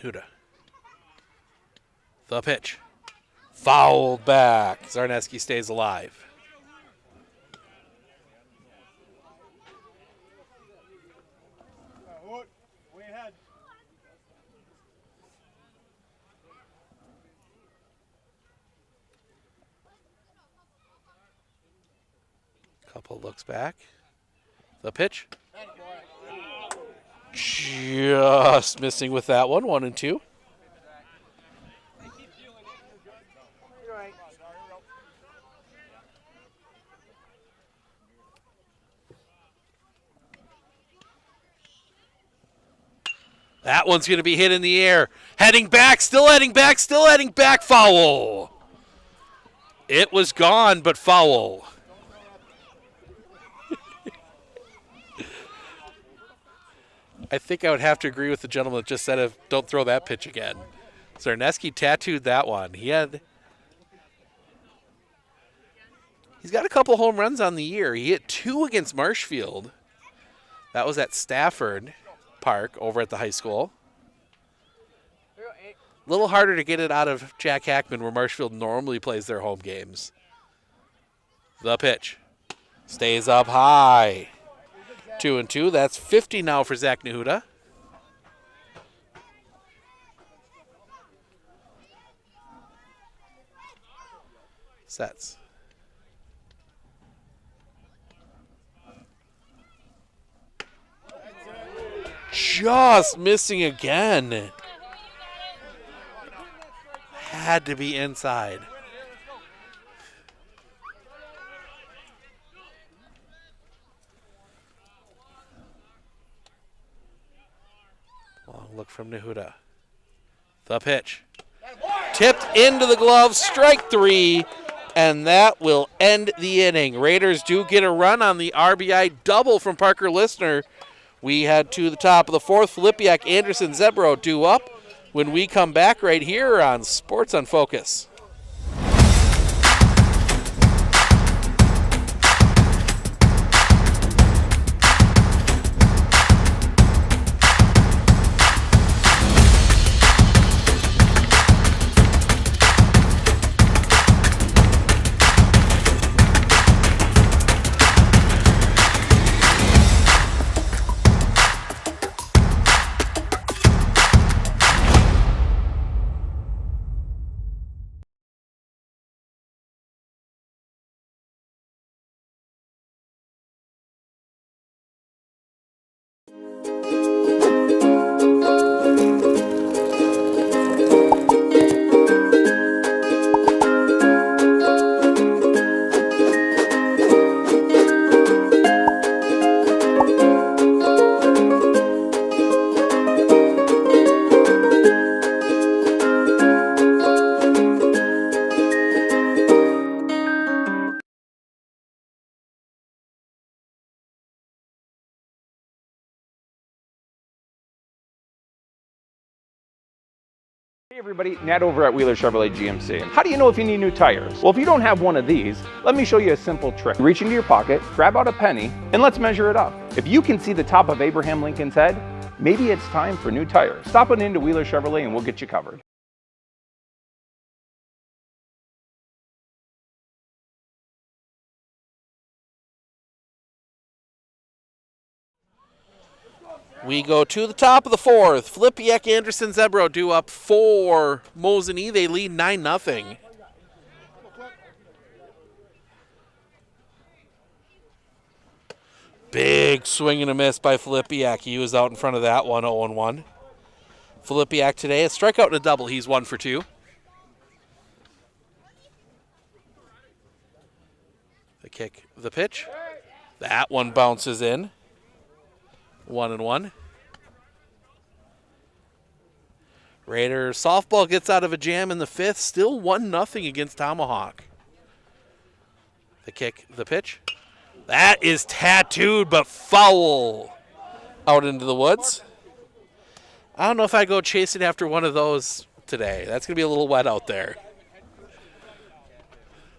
Huda. The pitch. Fouled back. Zarneski stays alive. Couple looks back. The pitch. Just missing with that one. 1-2. That one's going to be hit in the air. Heading back, still heading back, still heading back. Foul. It was gone, but foul. I think I would have to agree with the gentleman that just said, don't throw that pitch again. Zarneski tattooed that one. He's got a couple home runs on the year. He hit 2 against Marshfield. That was at Stafford Park over at the high school. A little harder to get it out of Jack Hackman where Marshfield normally plays their home games. The pitch. Stays up high. 2-2. That's 50 now for Zach Nahuda. Sets. Just missing again. Had to be inside. Long look from Nahuda. The pitch. Tipped into the glove, strike 3, and that will end the inning. Raiders do get a run on the RBI double from Parker Lister. We head to the top of the fourth. Filipiak, Anderson, Zebro due up when we come back right here on Sports on Focus. Hey everybody, Nat over at Wheeler Chevrolet GMC. How do you know if you need new tires? Well, if you don't have one of these, let me show you a simple trick. Reach into your pocket, grab out a penny, and let's measure it up. If you can see the top of Abraham Lincoln's head, maybe it's time for new tires. Stop on into Wheeler Chevrolet and we'll get you covered. We go to the top of the fourth. Flipiak, Anderson, Zebro due up for Mosinee. They lead 9-0. Big swing and a miss by Flipiak. He was out in front of that one, 0-1. Flipiak today, a strikeout and a double. He's 1 for 2. The kick, the pitch. That one bounces in. 1-1. Raiders softball gets out of a jam in the 5th. Still 1-0 against Tomahawk. The kick, the pitch. That is tattooed but foul out into the woods. I don't know if I go chasing after one of those today. That's going to be a little wet out there.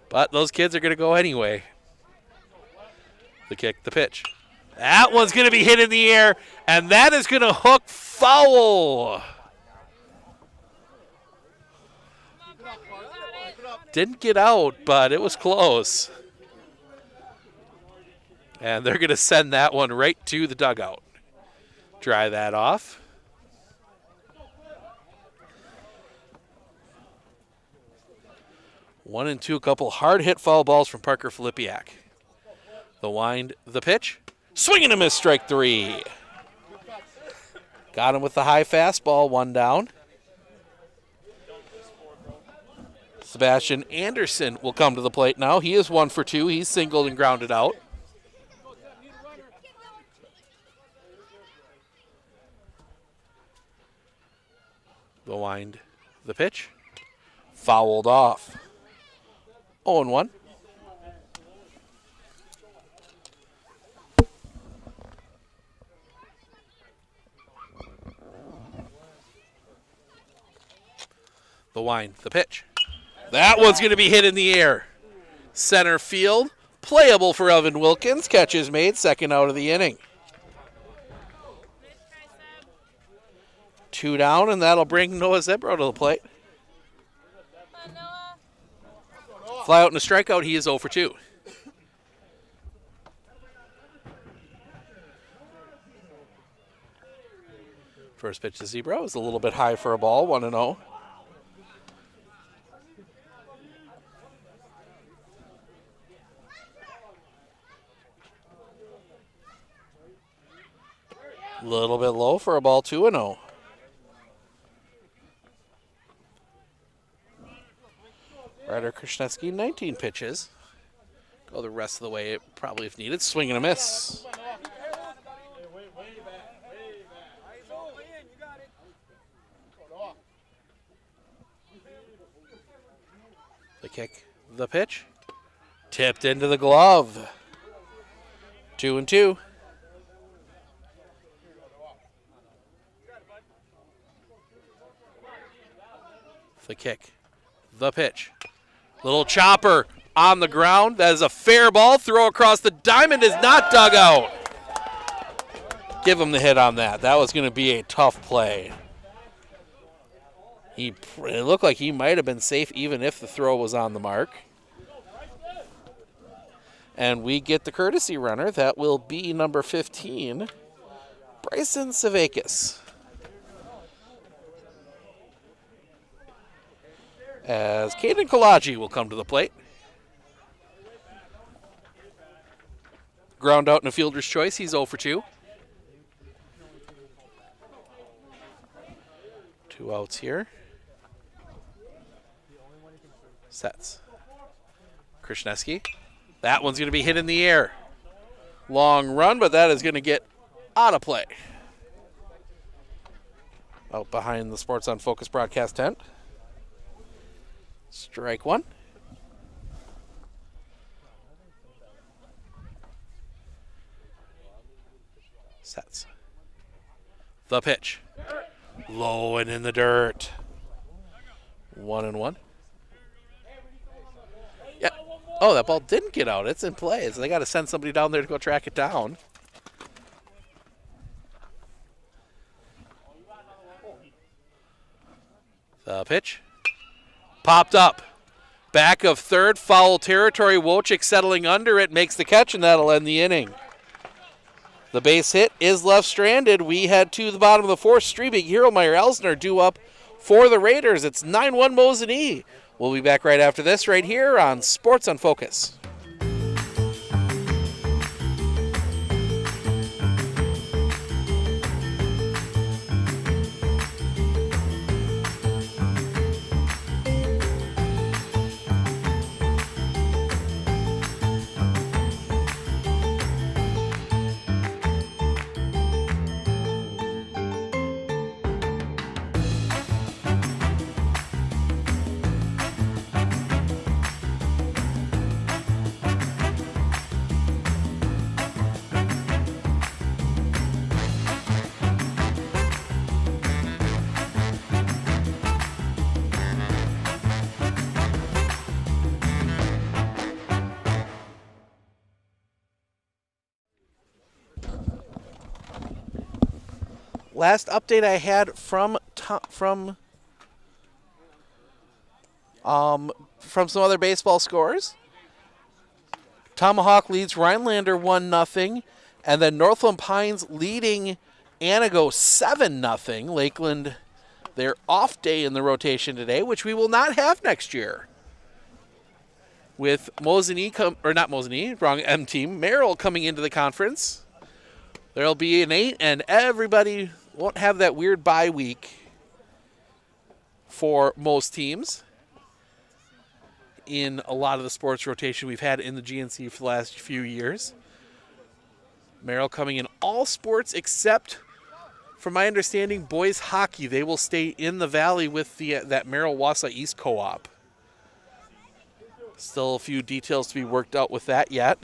But those kids are going to go anyway. The kick, the pitch. That one's going to be hit in the air, and that is going to hook foul. Didn't get out, but it was close. And they're going to send that one right to the dugout. Dry that off. One and two, a couple hard hit foul balls from Parker Flipiak. The wind, the pitch. Swing and a miss, strike 3. Got him with the high fastball, 1 down. Sebastian Anderson will come to the plate now. He is 1 for 2. He's singled and grounded out. The wind, the pitch. Fouled off. 0-1. The wind, the pitch. That one's going to be hit in the air. Center field, playable for Evan Wilkins. Catch is made, second out of the inning. 2 down, and that'll bring Noah Zebro to the plate. Fly out and a strikeout, he is 0 for 2. First pitch to Zebro is a little bit high for a ball, 1-0. A little bit low for a ball, 2-0. Ryder Krasnetsky, 19 pitches. Go the rest of the way, probably if needed. Swing and a miss. The kick, the pitch. Tipped into the glove. 2-2. The kick, the pitch. Little chopper on the ground. That is a fair ball. Throw across the diamond is not dug out. Give him the hit on that. That was going to be a tough play. It looked like he might have been safe even if the throw was on the mark. And we get the courtesy runner. That will be number 15, Bryson Savakis. As Caden Kalaji will come to the plate. Ground out in a fielder's choice. He's 0 for 2. 2 outs here. Sets. Krasnetsky. That one's going to be hit in the air. Long run, but that is going to get out of play. Out behind the Sports on Focus broadcast tent. Strike 1. Sets. The pitch. Low and in the dirt. 1-1. Yeah. Oh, that ball didn't get out. It's in play. So they got to send somebody down there to go track it down. The pitch. Popped up. Back of third, foul territory. Wojcik settling under it, makes the catch, and that'll end the inning. The base hit is left stranded. We head to the bottom of the fourth. Streebig, Hieromeier, Elsner due up for the Raiders. It's 9-1 Mosinee. We'll be back right after this right here on Sports on Focus. Last update I had from some other baseball scores. Tomahawk leads Rhinelander 1-0, and then Northland Pines leading Anago 7-0. Lakeland, their off day in the rotation today, which we will not have next year. With Mosinee, not Mosinee, wrong M team, Merrill coming into the conference. There'll be an 8, and everybody won't have that weird bye week for most teams in a lot of the sports rotation we've had in the GNC for the last few years. Merrill coming in all sports except, from my understanding, boys hockey. They will stay in the Valley with that Merrill-Wausau East co-op. Still a few details to be worked out with that yet.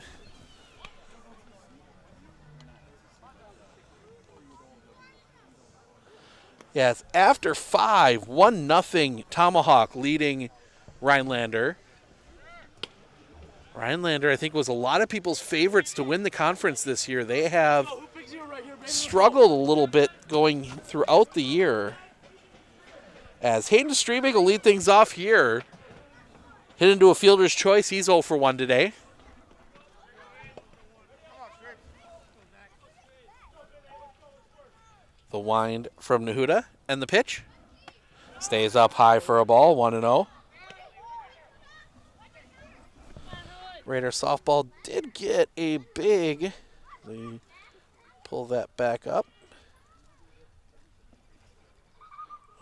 Yes, after 5, 1-0 Tomahawk leading Rhinelander. Rhinelander, I think, was a lot of people's favorites to win the conference this year. They have struggled a little bit going throughout the year. As Hayden Streebig will lead things off here. Hit into a fielder's choice. He's 0 for 1 today. The wind from Nahuda, and the pitch stays up high for a ball, 1-0. Raider softball did get a big, they pull that back up.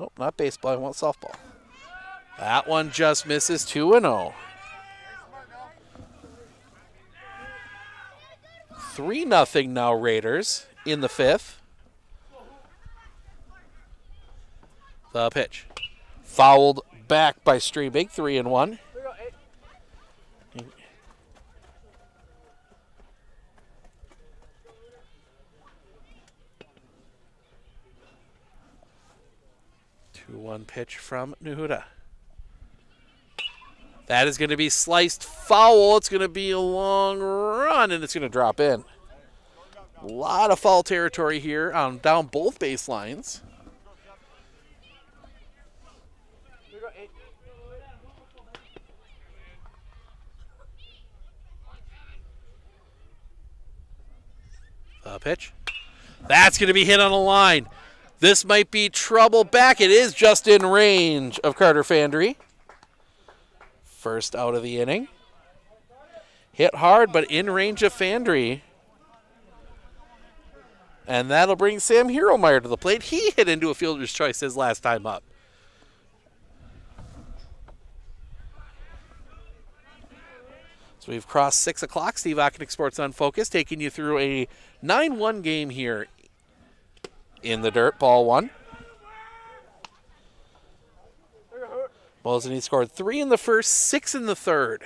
Oh, not baseball, I want softball. That one just misses, 2-0. 3-0 now Raiders in the 5th. The pitch. Fouled back by Streebig, 3-1. Two-one pitch from Nahuda. That is going to be sliced foul. It's going to be a long run, and it's going to drop in. A lot of foul territory here down both baselines. Pitch. That's going to be hit on a line. This might be trouble back. It is just in range of Carter Fandry. First out of the inning. Hit hard, but in range of Fandry. And that'll bring Sam Hieromeier to the plate. He hit into a fielder's choice his last time up. So we've crossed 6 o'clock. Steve Ockenick, Sports on Focus, taking you through a 9-1 game here in the dirt. Ball 1. Mosinee scored 3 in the first, 6 in the third.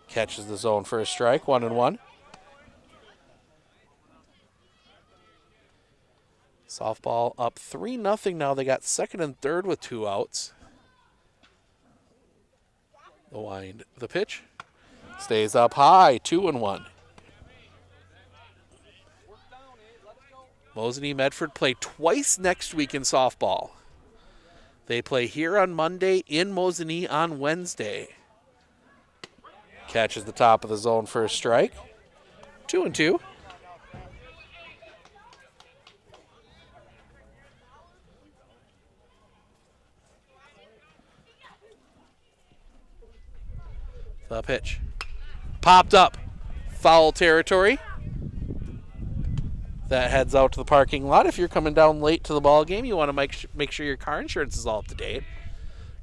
Catches the zone for a strike, 1-1. Softball up 3-0 now. They got second and third with 2 outs. The wind, the pitch. Stays up high, 2-1. Mosinee Medford play twice next week in softball. They play here on Monday, in Mosinee on Wednesday. Catches the top of the zone for a strike. 2-2. The pitch. Popped up. Foul territory. That heads out to the parking lot. If you're coming down late to the ball game, you want to make sure your car insurance is all up to date.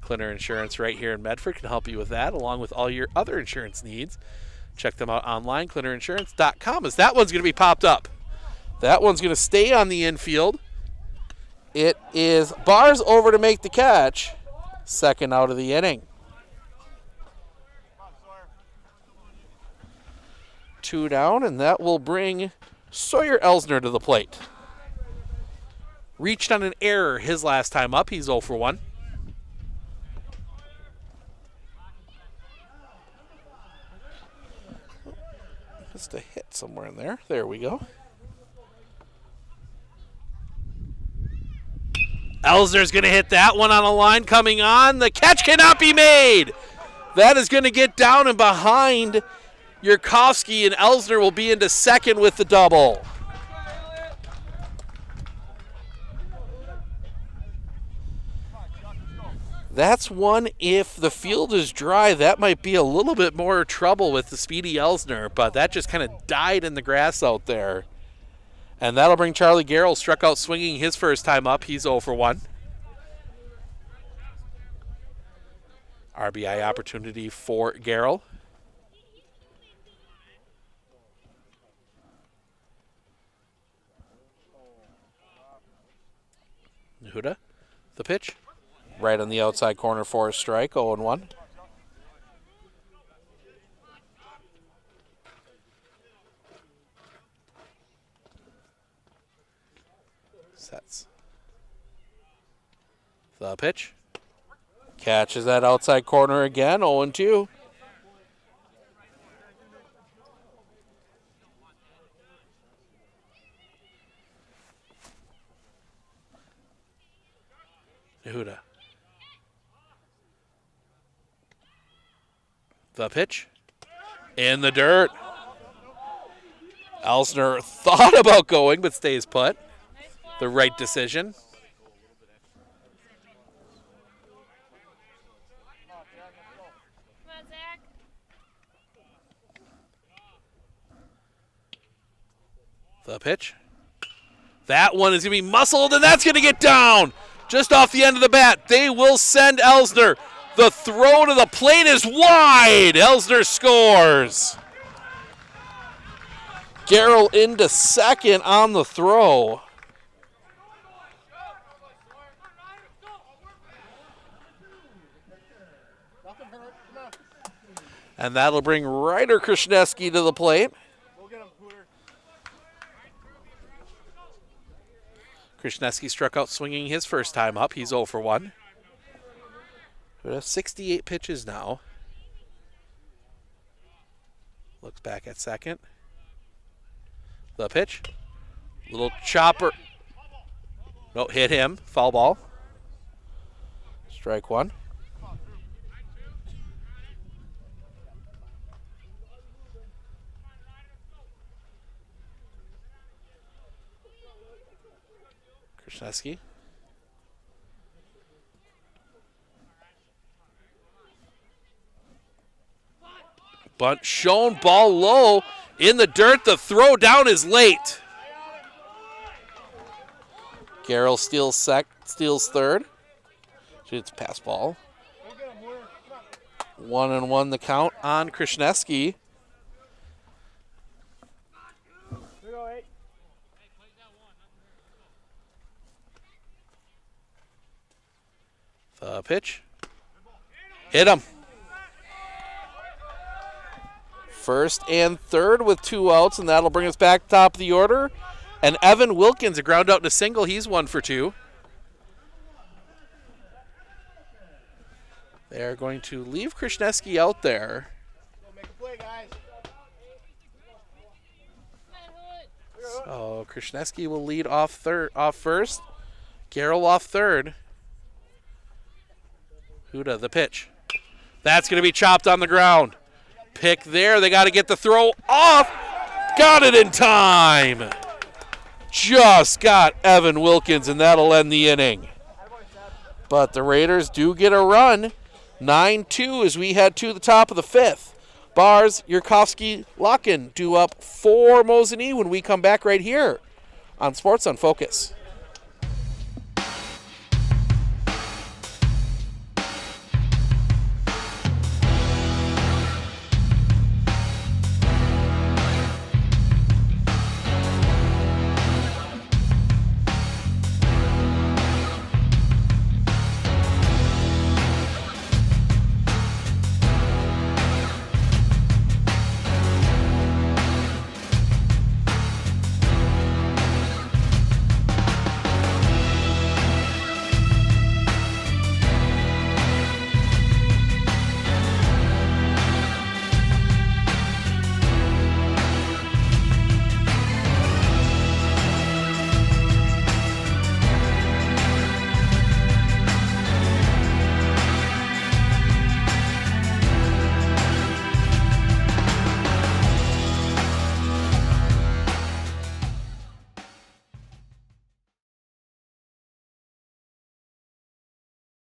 Clinner Insurance right here in Medford can help you with that, along with all your other insurance needs. Check them out online, clinnerinsurance.com, as that one's going to be popped up. That one's going to stay on the infield. It is Bars over to make the catch. Second out of the inning. 2 down, and that will bring Sawyer Elsner to the plate. Reached on an error his last time up. He's 0 for 1. Just a hit somewhere in there. There we go. Elsner's going to hit that one on a line coming on. The catch cannot be made. That is going to get down and behind Yurkovsky, and Elsner will be into second with the double. That's one, if the field is dry, that might be a little bit more trouble with the speedy Elsner, but that just kind of died in the grass out there. And that'll bring Charlie Garrell, struck out swinging his first time up. He's 0 for 1. RBI opportunity for Garrell. Huda, the pitch. Right on the outside corner for a strike, 0-1. Sets. The pitch. Catches that outside corner again, 0-2. Huda. The pitch. In the dirt. Elsner thought about going, but stays put. The right decision. The pitch. That one is going to be muscled, and that's going to get down. Just off the end of the bat, they will send Elsner. The throw to the plate is wide. Elsner scores. Garrell into second on the throw. And that'll bring Ryder Krishneski to the plate. Krishneski struck out swinging his first time up. He's 0 for 1. We have 68 pitches now. Looks back at second. The pitch. Little chopper. No, hit him. Foul ball. Strike 1. Krishneski. Bunt shown, ball low in the dirt. The throw down is late. Garrell steals third. It's pass ball. 1-1 the count on Krishneski. The pitch. Hit him. First and third with 2 outs, and that'll bring us back top of the order. And Evan Wilkins, a ground out to single. He's 1 for 2. They're going to leave Krishneski out there. So Krishneski will lead off first. Garrell off third. Huda, the pitch. That's going to be chopped on the ground. Pick there. They got to get the throw off. Got it in time. Just got Evan Wilkins, and that'll end the inning. But the Raiders do get a run. 9-2 as we head to the top of the 5th. Bars, Yurkovsky, Locken do up for Mosinee when we come back right here on Sports on Focus.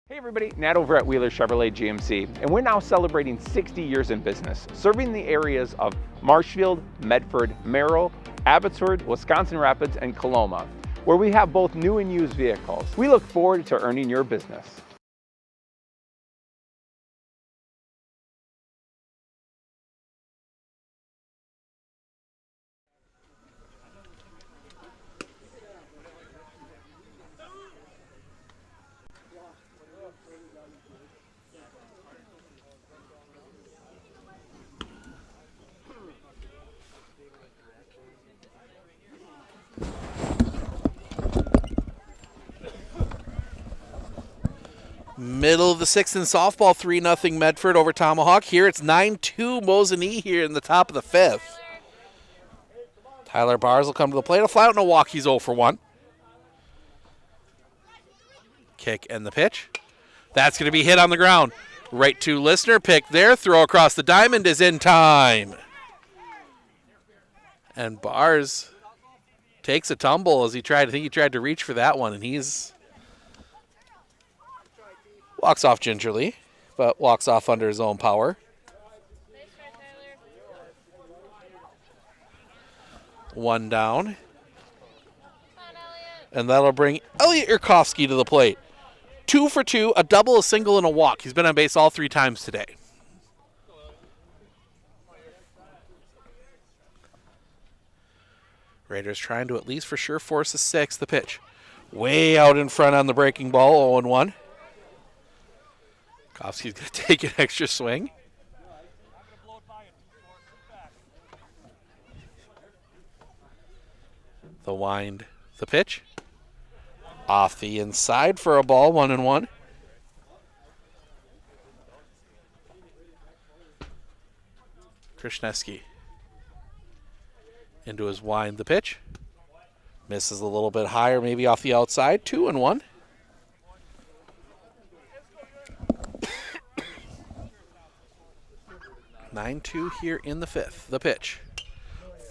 Hey everybody, Nat over at Wheeler Chevrolet GMC, and we're now celebrating 60 years in business, serving the areas of Marshfield, Medford, Merrill, Abbotsford, Wisconsin Rapids, and Coloma, where we have both new and used vehicles. We look forward to earning your business. Middle of the 6th in softball, 3-0 Medford over Tomahawk. Here it's 9-2 Mosinee here in the top of the 5th. Tyler Bars will come to the plate. A fly out and a walk. He's 0 for 1. Kick and the pitch. That's going to be hit on the ground. Right to Listener. Pick there. Throw across the diamond is in time. And Bars takes a tumble as he tried. I think he tried to reach for that one, and he's walks off gingerly, but walks off under his own power. One down. And that'll bring Elliot Yurkovsky to the plate. 2 for 2, a double, a single, and a walk. He's been on base all 3 times today. Raiders trying to at least for sure force a 6. The pitch. Way out in front on the breaking ball, 0-1. Yurkovsky's going to take an extra swing. The wind, the pitch. Off the inside for a ball, 1-1. Krishneski into his wind, the pitch. Misses a little bit higher, maybe off the outside, 2-1. (9-2) here in the 5th. The pitch.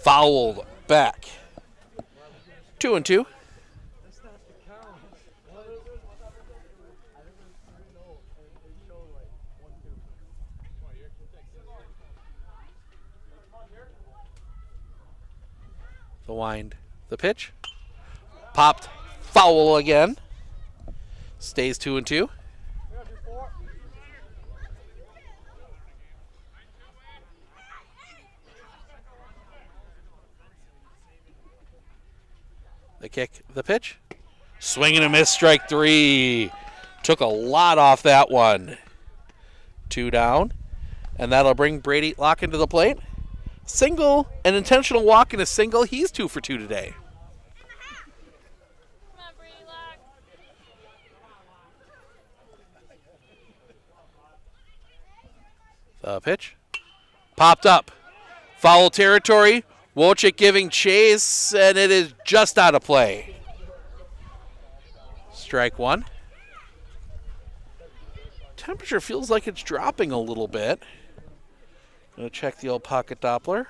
Fouled back. 2-2. The wind. The pitch. Popped. Foul again. Stays 2-2. The kick, the pitch. Swing and a miss, strike 3. Took a lot off that one. 2 down. And that'll bring Brady Locken to the plate. Single, an intentional walk and a single. He's 2 for 2 today. The pitch. Popped up. Foul territory. Wojcik giving chase, and it is just out of play. Strike one. Temperature feels like it's dropping a little bit. Gonna check the old pocket Doppler.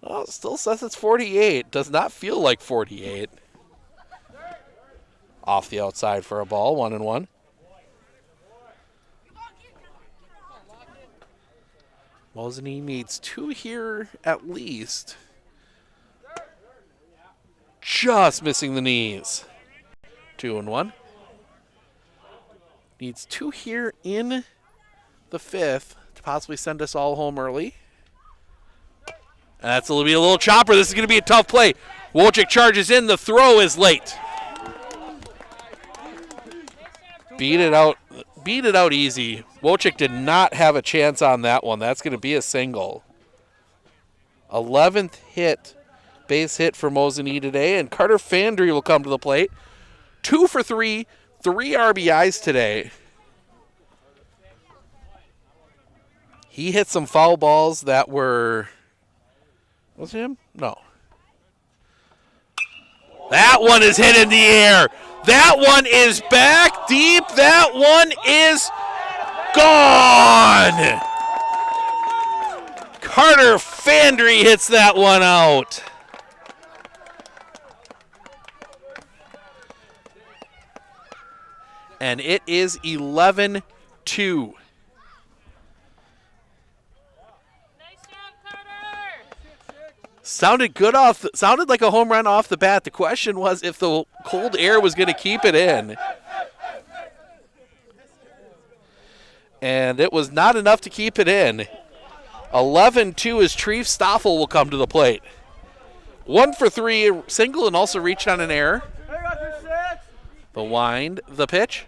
Oh, it still says it's 48. Does not feel like 48. Off the outside for a ball, 1-1. Mosinee needs 2 here at least. Just missing the knees. 2-1. Needs 2 here in the 5th to possibly send us all home early. And that's going to be a little chopper. This is going to be a tough play. Wojcik charges in. The throw is late. Beat it out easy. Wojcik did not have a chance on that one. That's going to be a single. 11th base hit for Mosinee today, and Carter Fandry will come to the plate. 2 for 3, 3 RBIs today. He hit some foul balls that were... Was it him? No. That one is hit in the air. That one is back deep. That one is gone. Carter Fandry hits that one out. And it is 11-2. Sounded good sounded like a home run off the bat. The question was if the cold air was going to keep it in. And it was not enough to keep it in. 11-2 as Treef Stoffel will come to the plate. 1 for 3, a single, and also reached on an error. The wind, the pitch.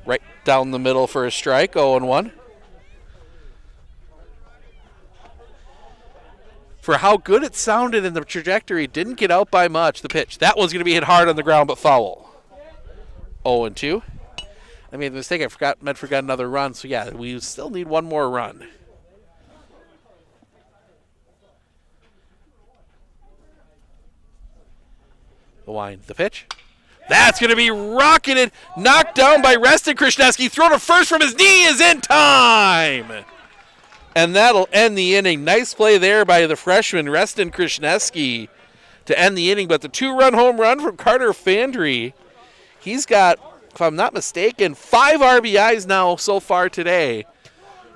Right down the middle for a strike, 0-1. For how good it sounded in the trajectory, didn't get out by much. The pitch. That one's going to be hit hard on the ground, but foul. 0-2. I made a mistake. I forgot Medford got another run. So, yeah, we still need one more run. The wind. The pitch. That's going to be rocketed. Knocked down by Reston Krishneski. Throw to first from his knee is in time. And that'll end the inning. Nice play there by the freshman, Reston Krishneski, to end the inning. But the 2-run home run from Carter Fandry. He's got, if I'm not mistaken, 5 RBIs now so far today.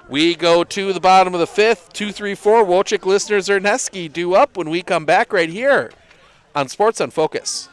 We go to the bottom of the 5th, 2-3-4. Wojcik listeners Zerneski due up when we come back right here on Sports on Focus.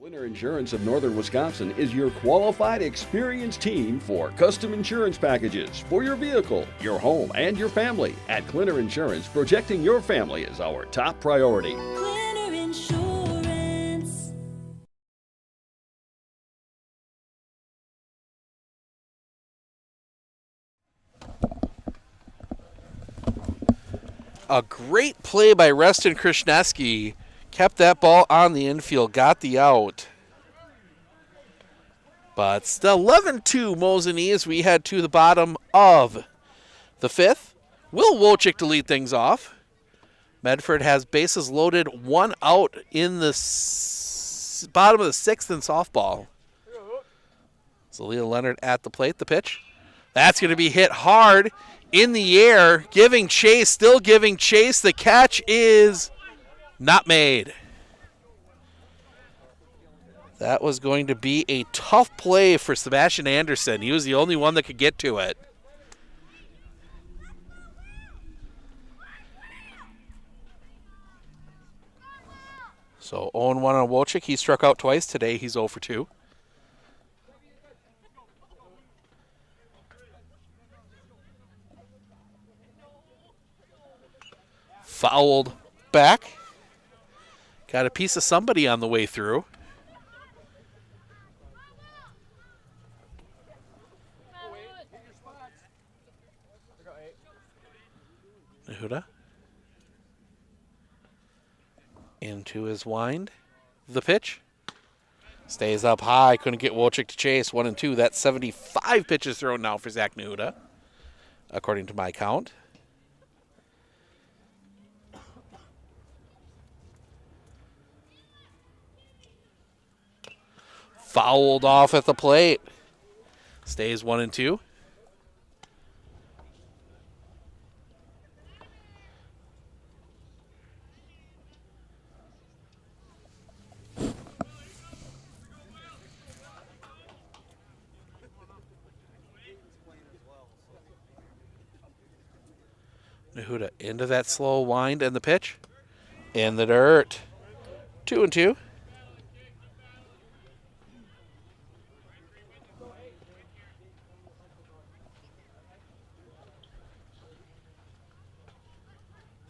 Winter Insurance of Northern Wisconsin is your qualified, experienced team for custom insurance packages for your vehicle, your home, and your family. At Clinner Insurance, protecting your family is our top priority. Clinner Insurance. A great play by Reston Krishneski. Kept that ball on the infield, got the out. But still 11-2 Mosinee as we head to the bottom of the 5th. Will Wojcik to lead things off. Medford has bases loaded, 1 out in the bottom of the 6th in softball. So Leah Leonard at the plate, the pitch. That's going to be hit hard In the air, giving chase, still giving chase. The catch is not made. That was going to be a tough play for Sebastian Anderson. He was the only one that could get to it. So 0-1 on Wojcik. He struck out twice today. He's 0 for 2. Fouled back. Got a piece of somebody on the way through. Nahuda. Into his wind. The pitch. Stays up high. Couldn't get Wojcik to chase. 1 and 2. That's 75 pitches thrown now for Zach Nahuda, according to my count. Fouled off at the plate. Stays 1 and 2. Nahuda into that slow wind and the pitch. In the dirt. 2 and 2.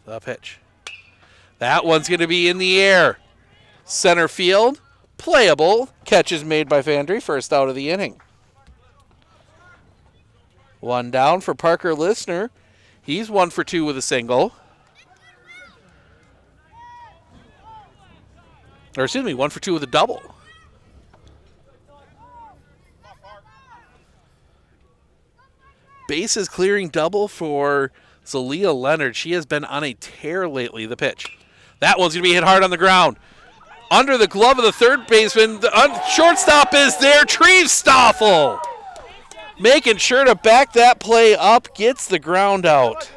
The pitch. That one's going to be in the air. Center field. Playable. Catch is made by Fandry. First out of the inning. 1 down for Parker Listener. He's 1 for 2 with a single. Or excuse me, 1 for 2 with a double. Bases clearing double for Zalia Leonard. She has been on a tear lately. The pitch. That one's going to be hit hard on the ground. Under the glove of the third baseman. The shortstop is there. Treves Stoffel making sure to back that play up. Gets the ground out.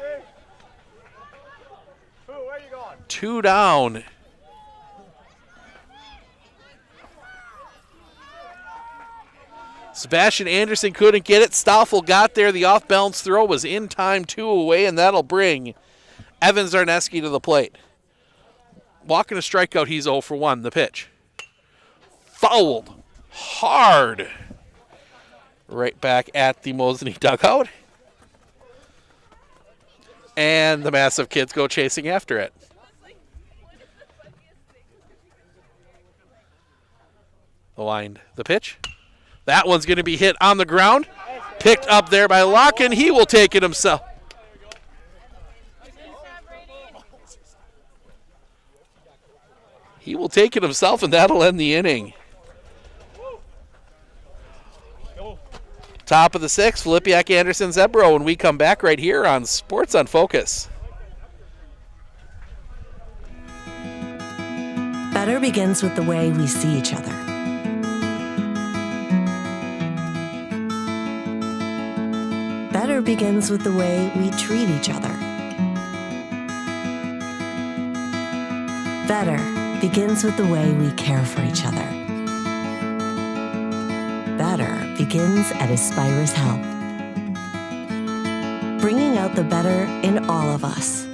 2 down. Sebastian Anderson couldn't get it. Stoffel got there. The off-balance throw was in time, 2 away, and that'll bring Evan Zarneski to the plate. Walking a strikeout, he's 0 for 1. The pitch. Fouled hard. Right back at the Mosinee dugout. And the Massive Kids go chasing after it. The wind. The pitch. That one's going to be hit on the ground. Picked up there by Locken. He will take it himself. He will take it himself, and that'll end the inning. Top of the 6th, Filipiak, Anderson, Zebro, when we come back right here on Sports on Focus. Better begins with the way we see each other. Better begins with the way we treat each other. Better begins with the way we care for each other. Better begins at Aspirus Health, bringing out the better in all of us.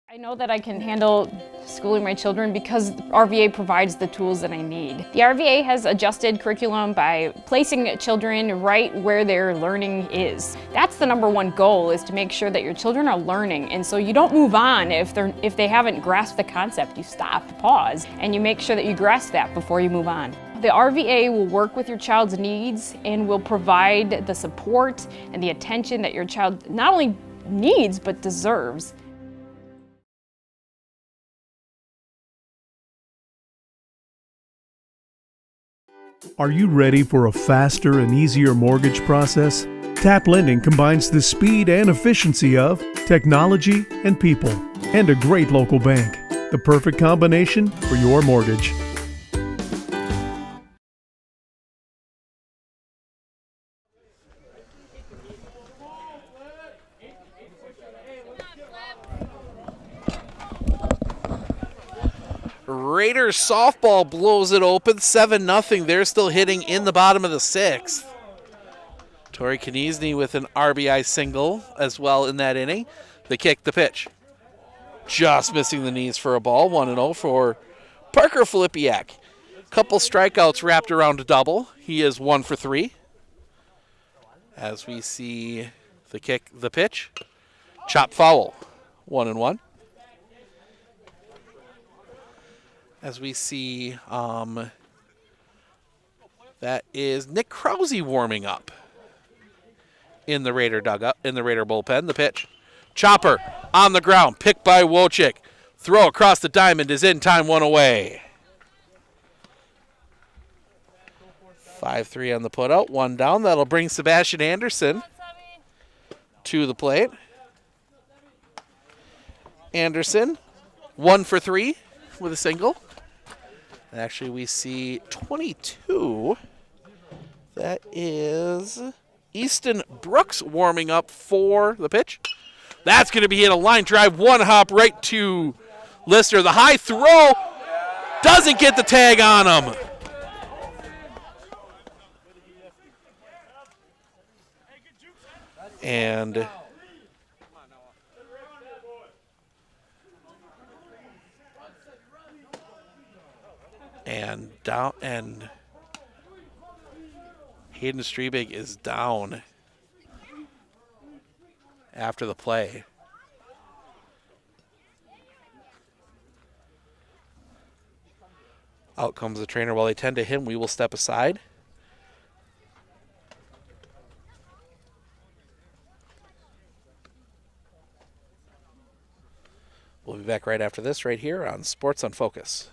I know that I can handle schooling my children because RVA provides the tools that I need. The RVA has adjusted curriculum by placing children right where their learning is. That's the #1 goal, is to make sure that your children are learning, and so you don't move on if they haven't grasped the concept. You stop, pause, and you make sure that you grasp that before you move on. The RVA will work with your child's needs and will provide the support and the attention that your child not only needs but deserves. Are you ready for a faster and easier mortgage process? Tap Lending combines the speed and efficiency of technology and people. and a great local bank. The perfect combination for your mortgage. Raiders softball blows it open, 7-0. They're still hitting in the bottom of the 6th. Tori Konieczny with an RBI single as well in that inning. The kick, the pitch. Just missing the knees for a ball, 1-0 for Parker Filipiak. Couple strikeouts wrapped around a double. He is 1 for 3. As we see the kick, the pitch. Chop foul, 1-1. As we see, that is Nick Krause warming up in the Raider dugout, in the Raider bullpen. The pitch. Chopper on the ground, picked by Wojcik. Throw across the diamond is in time, 1 away. 5-3 on the putout, 1 down. That'll bring Sebastian Anderson to the plate. Anderson, 1 for 3 with a single. And actually, we see 22. That is Easton Brooks warming up for the pitch. That's going to be hit a line drive, 1 hop right to Lister. The high throw doesn't get the tag on him. And down, and Hayden Strebig is down after the play. Out comes the trainer. While they tend to him, we will step aside. We'll be back right after this, right here on Sports on Focus.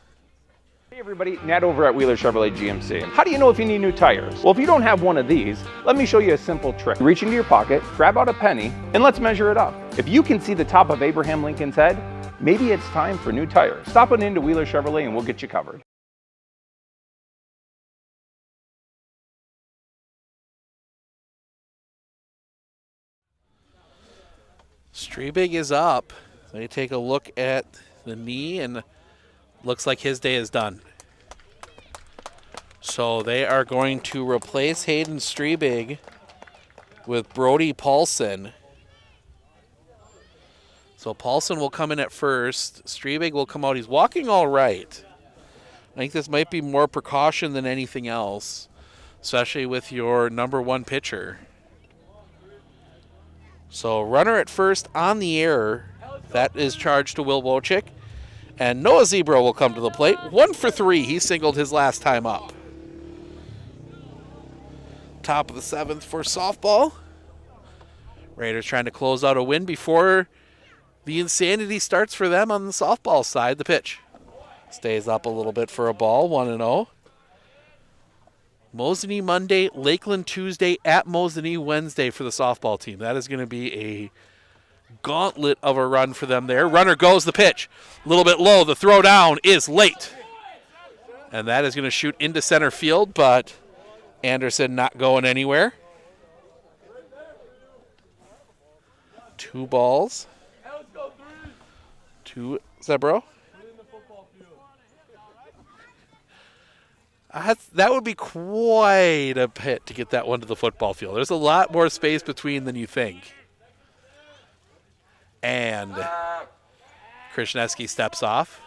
Hey everybody, Nat over at Wheeler Chevrolet GMC. How do you know if you need new tires? Well, if you don't have one of these, let me show you a simple trick. Reach into your pocket, grab out a penny, and let's measure it up. If you can see the top of Abraham Lincoln's head, maybe it's time for new tires. Stop on into Wheeler Chevrolet and we'll get you covered. Strebig is up. They take a look at the knee and looks like his day is done. So they are going to replace Hayden Strebig with Brody Paulson. So Paulson will come in at first. Strebig will come out. He's walking all right. I think this might be more precaution than anything else, especially with your number 1 pitcher. So runner at first on the error. That is charged to Will Wojcik. And Noah Zebro will come to the plate. 1 for 3. He singled his last time up. Top of the 7th for softball. Raiders trying to close out a win before the insanity starts for them on the softball side. The pitch stays up a little bit for a ball. 1-0. Mosinee Monday, Lakeland Tuesday, at Mosinee Wednesday for the softball team. That is going to be a gauntlet of a run for them there. Runner goes, the pitch. A little bit low. The throw down is late. And that is going to shoot into center field, but Anderson not going anywhere. 2 balls. 2 Zebro. That would be quite a hit to get that one to the football field. There's a lot more space between than you think. And Krishneski steps off.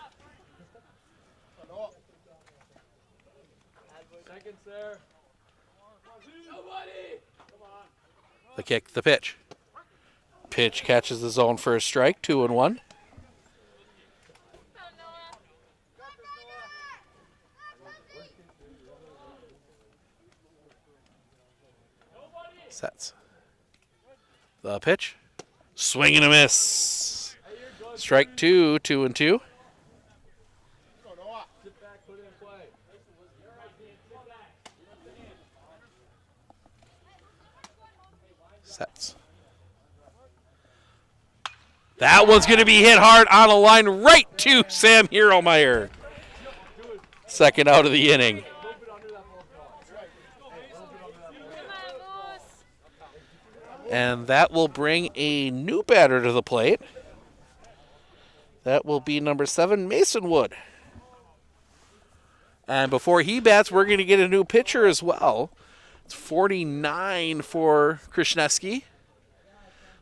The kick, the pitch. Pitch catches the zone for a strike, 2-1. Sets. The pitch. Swing and a miss. Strike 2, 2-2. Sets. That one's going to be hit hard on a line right to Sam Hieronymer. Second out of the inning. And that will bring a new batter to the plate. That will be number 7, Mason Wood. And before he bats, we're going to get a new pitcher as well. It's 49 for Krishneski.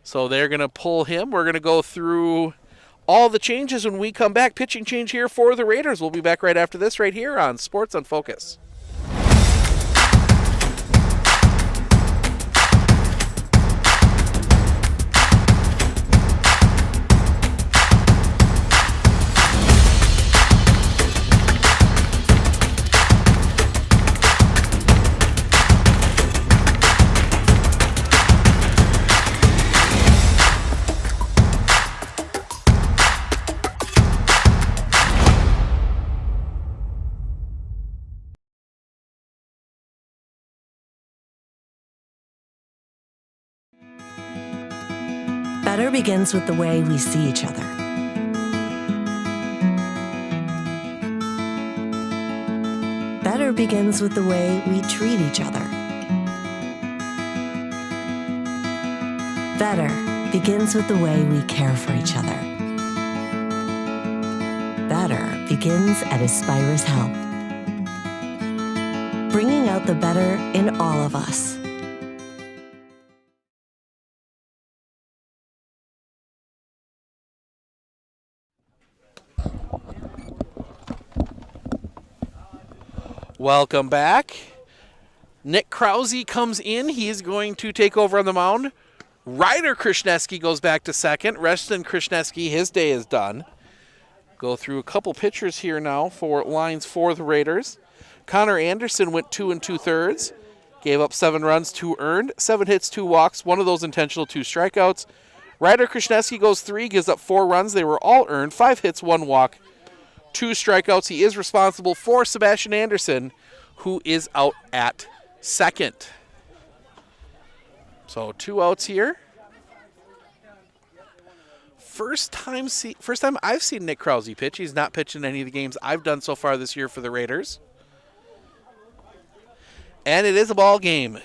So they're going to pull him. We're going to go through all the changes when we come back. Pitching change here for the Raiders. We'll be back right after this right here on Sports on Focus. Better begins with the way we see each other. Better begins with the way we treat each other. Better begins with the way we care for each other. Better begins at Aspirus Health, bringing out the better in all of us. Welcome back. Nick Krause comes in. He's going to take over on the mound. Ryder Krishneski goes back to second. Reston Krishneski, his day is done. Go through a couple pitchers here now for lines for the Raiders. Connor Anderson went 2 2/3. Gave up 7 runs, 2 earned, 7 hits, 2 walks, 1 of those intentional, 2 strikeouts. Ryder Krishneski goes 3, gives up 4 runs. They were all earned, 5 hits, 1 walk, 2 strikeouts. He is responsible for Sebastian Anderson, who is out at second. So 2 outs here. First time I've seen Nick Krause pitch. He's not pitched in any of the games I've done so far this year for the Raiders. And it is a ball game.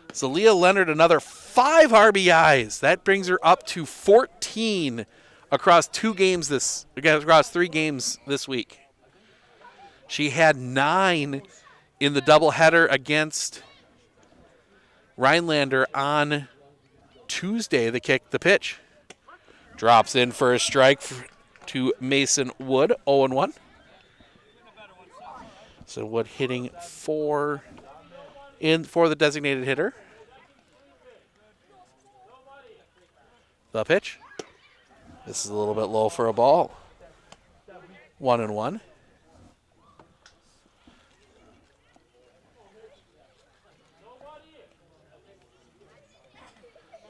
Zalia Leonard, another 5 RBIs. That brings her up to 14 across 3 games this week. She had 9 in the doubleheader against Rhinelander on Tuesday. The pitch drops in for a strike to Mason Wood, 0-1. So Wood hitting for the designated hitter. The pitch. This is a little bit low for a ball. 1-1.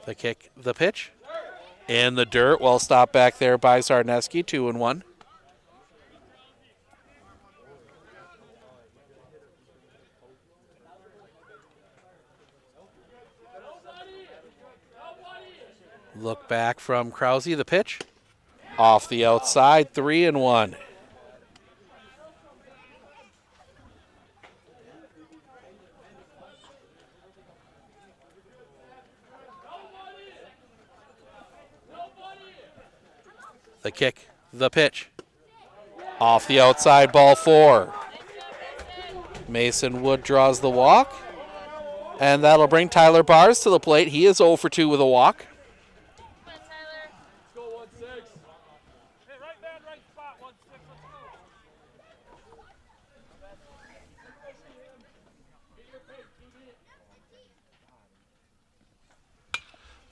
The kick, the pitch. In the dirt, well stopped back there by Sarneski, 2-1. Look back from Krause, the pitch. Off the outside, 3-1. The kick, the pitch. Off the outside, ball 4. Mason Wood draws the walk. And that'll bring Tyler Bars to the plate. He is 0 for 2 with a walk.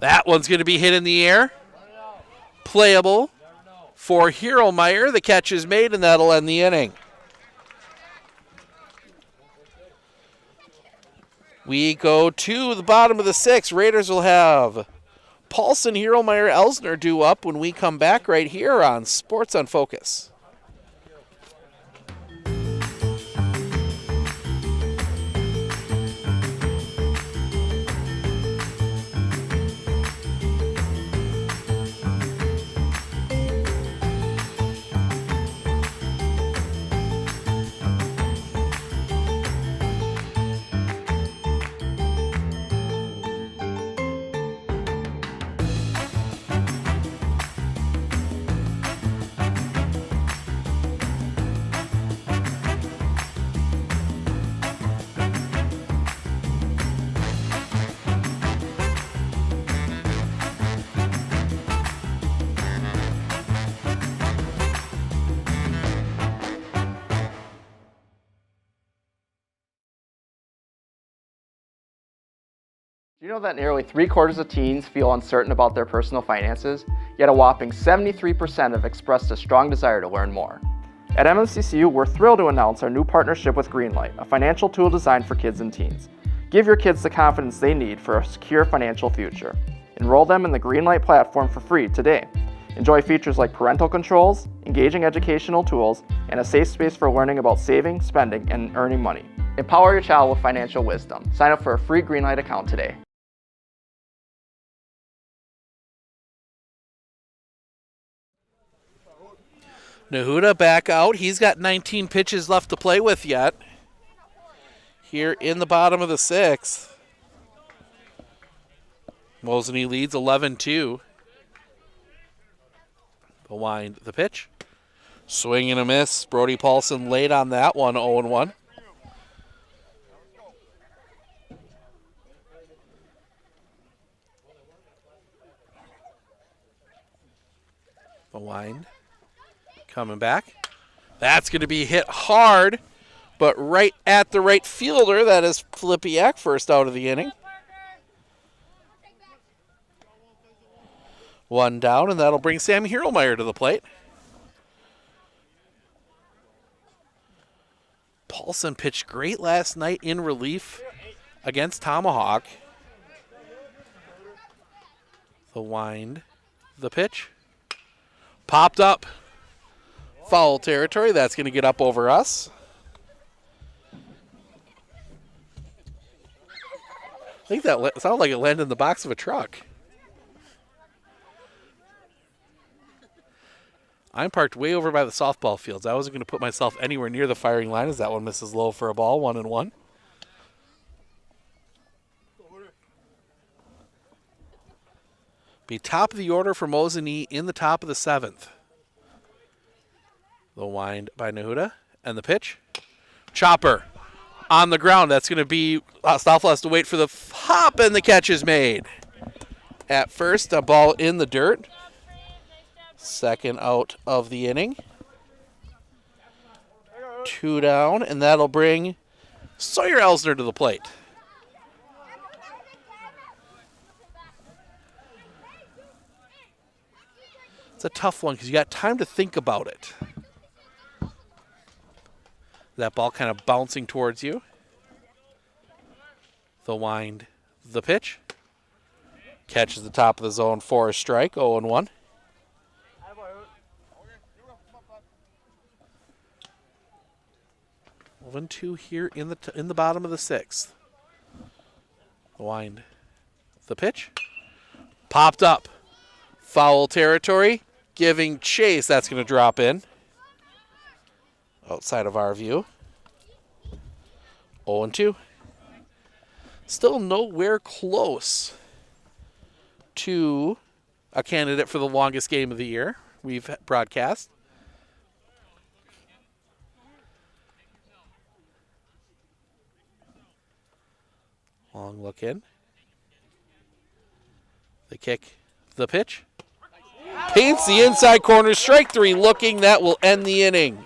That one's going to be hit in the air. Playable for Hieronymer. The catch is made, and that'll end the inning. We go to the bottom of the 6th. Raiders will have Paulson, Hieronymer, Elsner due up when we come back right here on Sports on Focus. Do you know that nearly 3/4 of teens feel uncertain about their personal finances, yet a whopping 73% have expressed a strong desire to learn more? At MSCCU, we're thrilled to announce our new partnership with Greenlight, a financial tool designed for kids and teens. Give your kids the confidence they need for a secure financial future. Enroll them in the Greenlight platform for free today. Enjoy features like parental controls, engaging educational tools, and a safe space for learning about saving, spending, and earning money. Empower your child with financial wisdom. Sign up for a free Greenlight account today. Nahuda back out. He's got 19 pitches left to play with yet. Here in the bottom of the 6th. Mosinee leads 11-2. The wind, the pitch. Swing and a miss. Brody Paulson late on that one, 0-1. The wind. Coming back. That's going to be hit hard, but right at the right fielder. That is Flipiak, first out of the inning. One down, and that'll bring Sam Hierlmeyer to the plate. Paulson pitched great last night in relief against Tomahawk. The wind, the pitch. Popped up. Foul territory. That's going to get up over us. I think that sounded like it landed in the box of a truck. I'm parked way over by the softball fields. I wasn't going to put myself anywhere near the firing line as that one misses low for a ball, 1-1. Be top of the order for Mosinee in the top of the 7th. The wind by Nahuda, and the pitch. Chopper on the ground. That's going to be, Stoffel has to wait for the hop, and the catch is made. At first, a ball in the dirt. Second out of the inning. 2 down, and that'll bring Sawyer Elsner to the plate. It's a tough one because you got time to think about it. That ball kind of bouncing towards you. The wind, the pitch. Catches the top of the zone for a strike, 0-1. One, 2 here in the bottom of the 6th. The wind, the pitch. Popped up. Foul territory. Giving chase. That's going to drop in. Outside of our view. 0-2. Still nowhere close to a candidate for the longest game of the year we've broadcast. Long look in. The kick, the pitch. Paints the inside corner. Strike 3 looking. That will end the inning.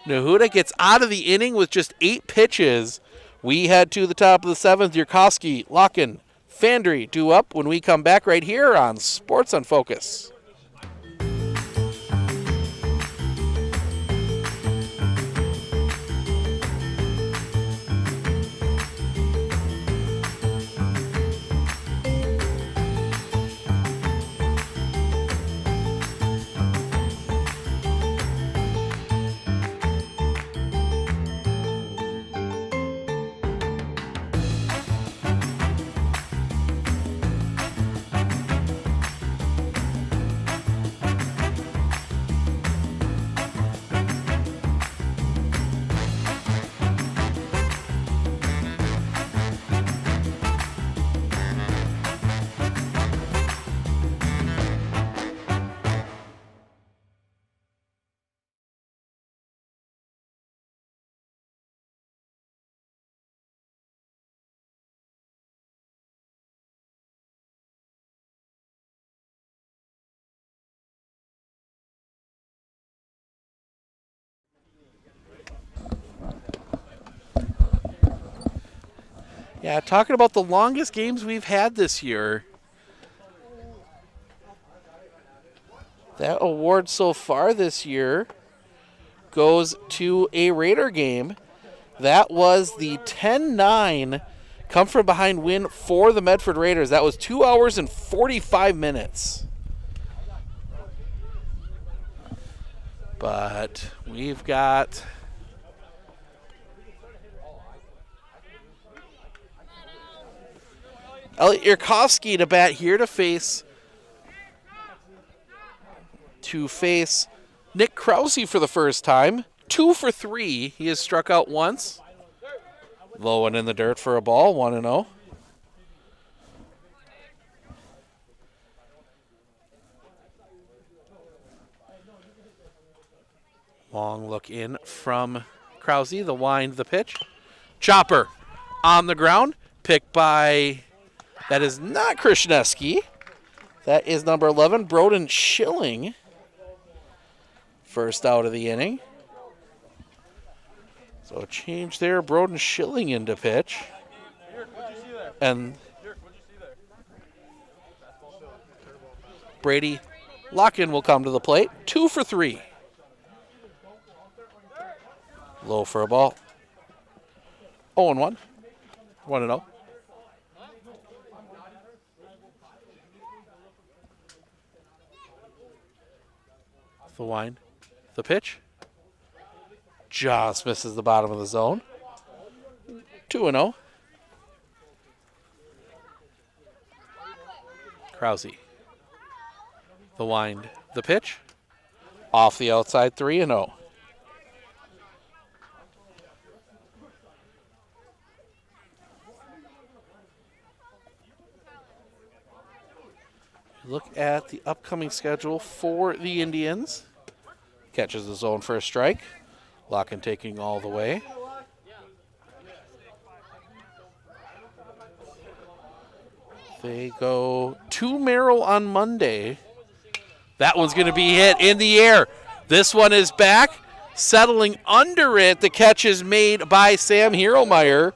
Nahuda gets out of the inning with just 8 pitches. We head to the top of the 7th. Yurkowski, Locken, Fandry due up when we come back right here on Sports on Focus. Yeah, talking about the longest games we've had this year. That award so far this year goes to a Raider game. That was the 10-9 come from behind win for the Medford Raiders. That was 2 hours and 45 minutes. But we've got Elliot Yurkovsky to bat here to face Nick Krause for the first time. 2 for 3. He has struck out once. Low and in the dirt for a ball, 1-0. Long look in from Krause, the wind, the pitch. Chopper on the ground, picked by, that is not Krishneski. That is number 11, Broden Schilling. First out of the inning. So a change there, Broden Schilling into pitch. And Brady Lock-in will come to the plate. 2 for 3. Low for a ball. 0-1. 1-0. The wind. The pitch. Just misses the bottom of the zone. 2-0. Krause. The wind. The pitch. Off the outside, 3-0. Look at the upcoming schedule for the Indians. Catches the zone for a strike. Lock-in taking all the way. They go to Merrill on Monday. That one's going to be hit in the air. This one is back. Settling under it. The catch is made by Sam Hieromeyer.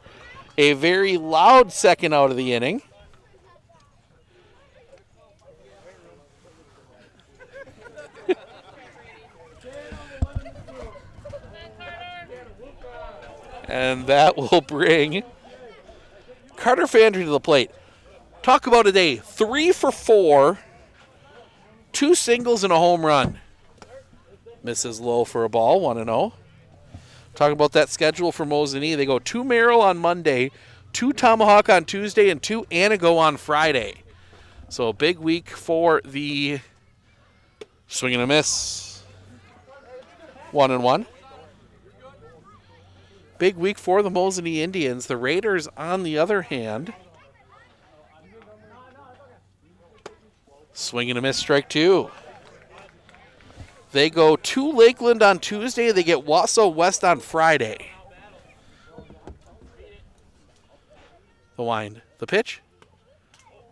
A very loud second out of the inning. And that will bring Carter Fandry to the plate. Talk about a day. 3 for 4. 2 singles and a home run. Misses low for a ball, 1-0. Talking about that schedule for Mosinee. They go to Merrill on Monday, to Tomahawk on Tuesday, and to Anago on Friday. So a big week for the swing and a miss. 1-1. Big week for the Mosinee Indians. The Raiders, on the other hand, swing and a miss, strike 2. They go to Lakeland on Tuesday. They get Wausau West on Friday. The wind. The pitch.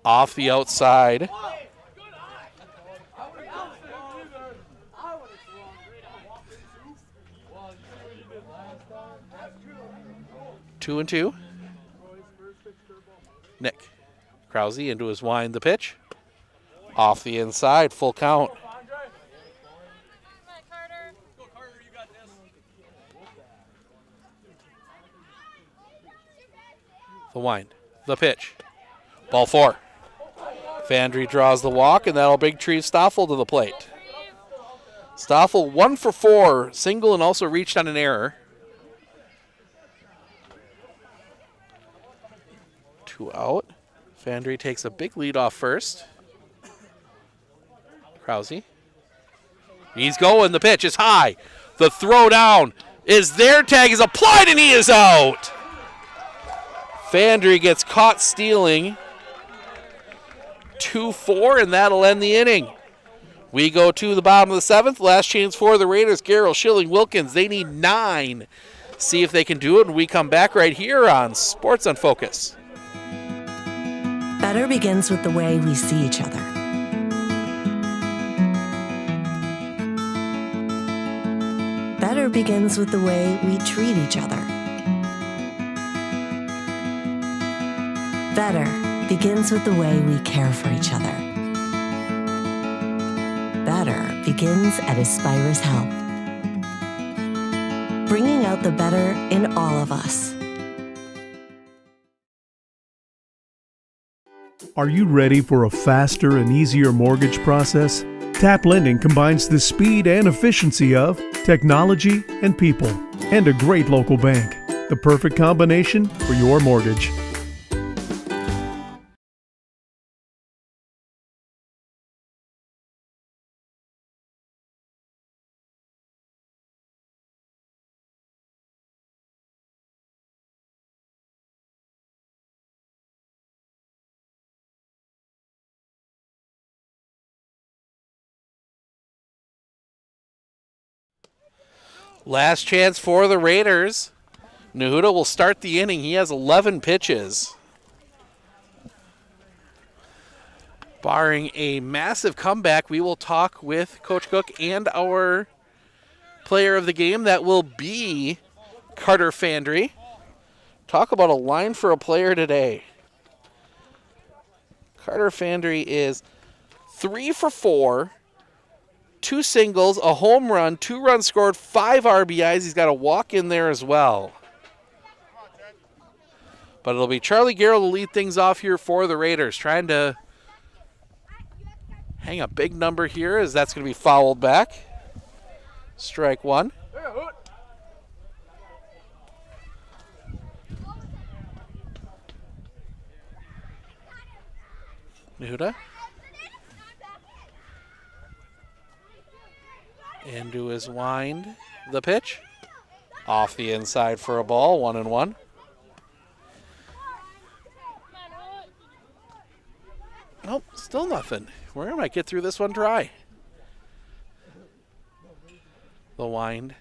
Off the outside. Two and 2. Nick Krause into his wind. The pitch. Off the inside. Full count. The wind. The pitch. Ball 4. Fandry draws the walk, and that'll big tree Stoffel to the plate. Stoffel 1 for 4. Single and also reached on an error. 2 out. Fandry takes a big lead off first. Krause. He's going. The pitch is high. The throw down is there. Tag is applied, and he is out. Fandry gets caught stealing. 2-4, and that'll end the inning. We go to the bottom of the 7th. Last chance for the Raiders. Garrell, Schilling, Wilkins. They need 9. See if they can do it, and we come back right here on Sports on Focus. Better begins with the way we see each other. Better begins with the way we treat each other. Better begins with the way we care for each other. Better begins at Aspirus Health. Bringing out the better in all of us. Are you ready for a faster and easier mortgage process? Tap Lending combines the speed and efficiency of technology and people, and a great local bank. The perfect combination for your mortgage. Last chance for the Raiders. Nahuda will start the inning. He has 11 pitches. Barring a massive comeback, we will talk with Coach Cook and our player of the game. That will be Carter Fandry. Talk about a line for a player today. Carter Fandry is 3 for 4. 2 singles, a home run, 2 runs scored, 5 RBIs. He's got a walk in there as well. But it'll be Charlie Garrell to lead things off here for the Raiders, trying to hang a big number here as that's going to be fouled back. Strike 1. Nahuda. Into his wind. The pitch. Off the inside for a ball. 1-1. Nope, still nothing. We're going to get through this one dry. The wind.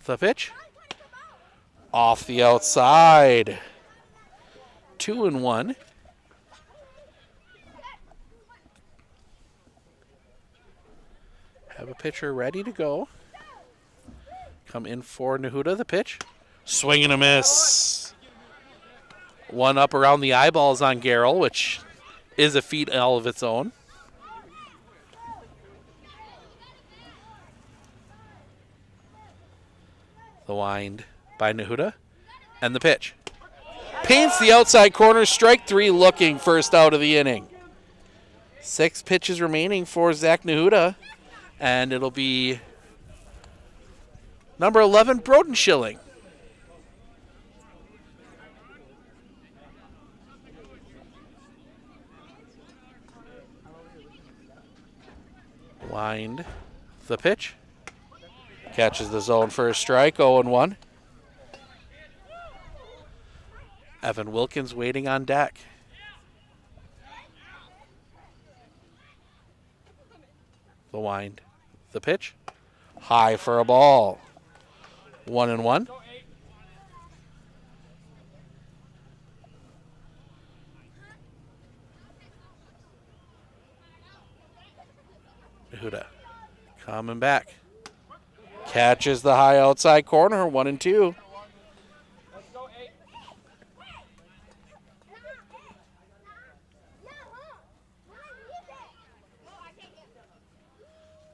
The pitch. Off the outside. 2-1. Have a pitcher ready to go. Come in for Nahuda, the pitch. Swing and a miss. One up around the eyeballs on Garrell, which is a feat all of its own. The wind by Nahuda. And the pitch. Paints the outside corner. Strike 3 looking first out of the inning. 6 pitches remaining for Zach Nahuda. And it'll be number 11, Broden Schilling. Wind the pitch. Catches the zone for a strike, 0-1. Evan Wilkins waiting on deck. The wind. The pitch. High for a ball. 1-1. Nahuda coming back. Catches the high outside corner. 1-2.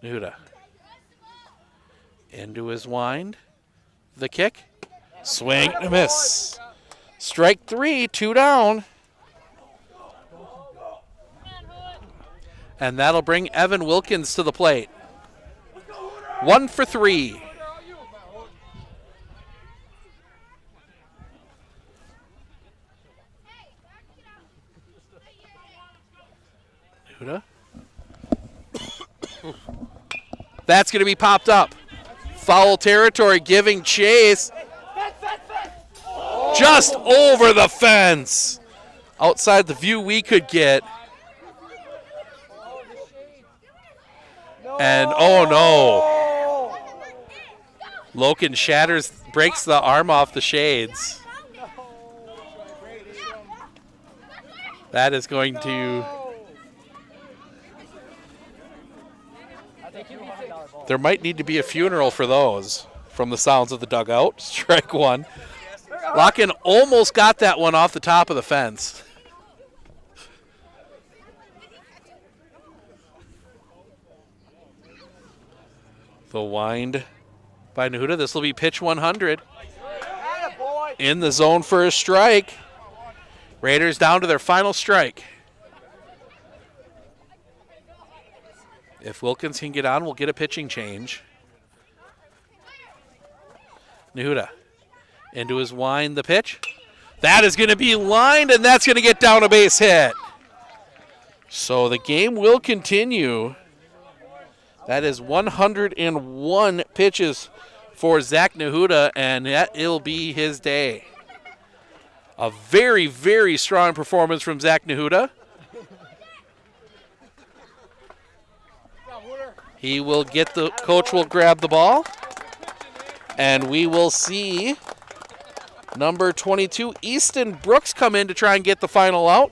Nahuda. Into his wind. The kick. Swing and a miss. Strike 3, 2 down. And that'll bring Evan Wilkins to the plate. 1 for 3. Nahuda. That's going to be popped up. Foul territory, giving chase. Just over the fence. Outside the view we could get. And oh no. Loken breaks the arm off the shades. That is going to... There might need to be a funeral for those from the sounds of the dugout. Strike 1. Locken almost got that one off the top of the fence. The wind by Nahuda. This will be pitch 100. In the zone for a strike. Raiders down to their final strike. If Wilkins can get on, we'll get a pitching change. Nahuda into his wind, the pitch. That is going to be lined, and that's going to get down a base hit. So the game will continue. That is 101 pitches for Zach Nahuda, and it'll be his day. A very, very strong performance from Zach Nahuda. He will get the coach will grab the ball, and we will see number 22, Easton Brooks, come in to try and get the final out.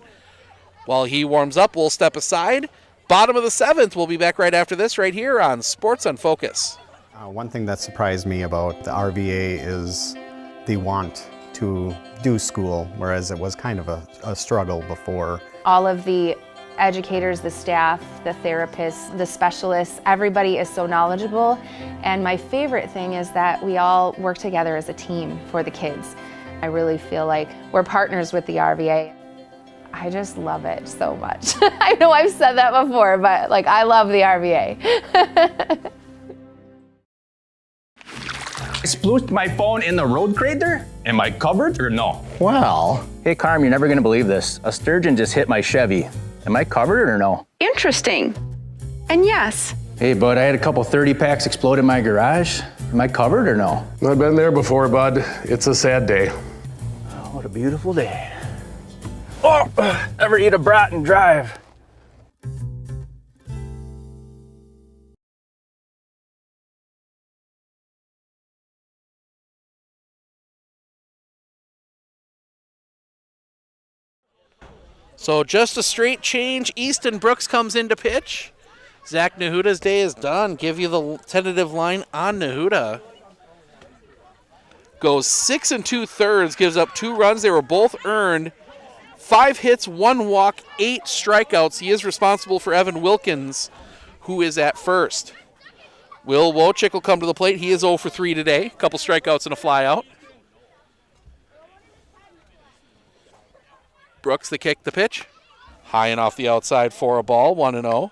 While he warms up, we'll step aside. Bottom of the 7th, we'll be back right after this right here on Sports on Focus. One thing that surprised me about the RVA is the want to do school, whereas it was kind of a struggle before. All of the educators, the staff, the therapists, the specialists, everybody is so knowledgeable. And my favorite thing is that we all work together as a team for the kids. I really feel like we're partners with the RVA. I just love it so much. I know I've said that before, but like I love the RVA. I splooshed my phone in the road crater? Am I covered or no? Well, hey Carm, you're never gonna believe this. A sturgeon just hit my Chevy. Am I covered or no? Interesting. And yes. Hey bud, I had a couple 30 packs explode in my garage. Am I covered or no? I've been there before, bud. It's a sad day. Oh, what a beautiful day. Oh, ever eat a brat and drive? So just a straight change. Easton Brooks comes in to pitch. Zach Nahuda's day is done. Give you the tentative line on Nahuda. Goes 6 2/3, gives up 2 runs. They were both earned. 5 hits, 1 walk, 8 strikeouts. He is responsible for Evan Wilkins, who is at first. Will Wojcik will come to the plate. He is 0 for 3 today. A couple strikeouts and a flyout. Brooks the kick, the pitch. High and off the outside for a ball, 1-0.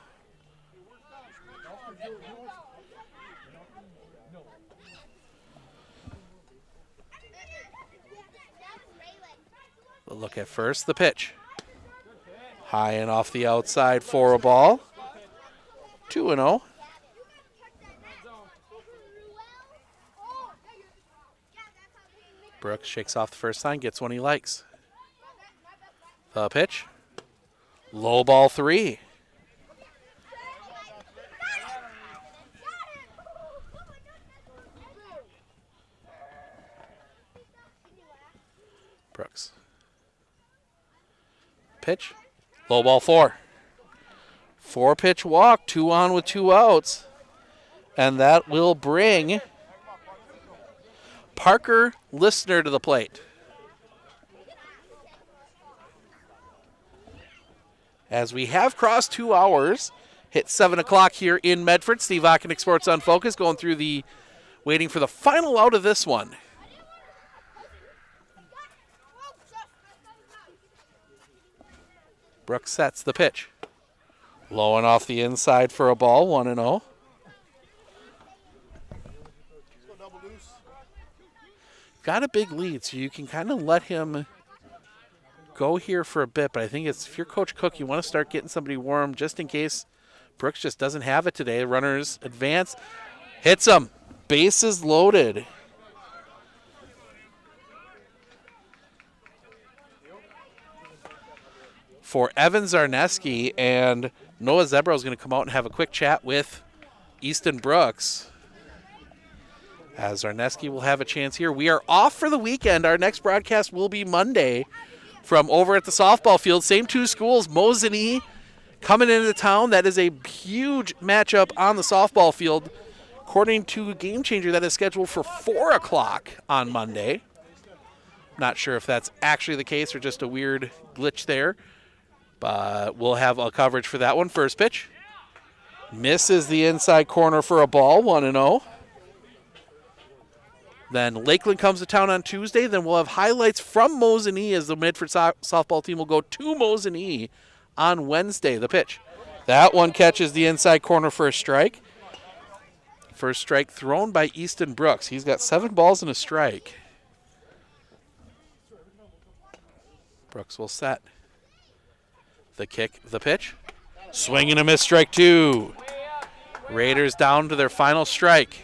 A look at first, the pitch. High and off the outside for a ball, 2-0. Brooks shakes off the first time, gets one he likes. The pitch. Low ball 3. Brooks. Pitch. Low ball 4. 4-pitch walk, 2 on with 2 outs. And that will bring Parker Listener to the plate. As we have crossed 2 hours, hit 7 o'clock here in Medford. Steve Ockenick, Sports on Focus, going through waiting for the final out of this one. Brooks sets the pitch. Low and off the inside for a ball, 1-0. Got a big lead, so you can kind of let him go here for a bit, but I think if you're Coach Cook, you want to start getting somebody warm just in case Brooks just doesn't have it today. Runners advance. Hits him. Bases loaded. For Evan Zarneski, and Noah Zebro is going to come out and have a quick chat with Easton Brooks. As Zarneski will have a chance here. We are off for the weekend. Our next broadcast will be Monday from over at the softball field. Same 2 schools, Mosinee coming into town. That is a huge matchup on the softball field. According to Game Changer, that is scheduled for 4 o'clock on Monday. Not sure if that's actually the case or just a weird glitch there. But we'll have a coverage for that one. First pitch. Misses the inside corner for a ball, 1-0. Then Lakeland comes to town on Tuesday. Then we'll have highlights from Mosinee as the Medford softball team will go to Mosinee on Wednesday. The pitch. That one catches the inside corner for a strike. First strike thrown by Easton Brooks. He's got 7 balls and a strike. Brooks will set. The kick, the pitch. Swing and a miss, strike 2. Raiders down to their final strike.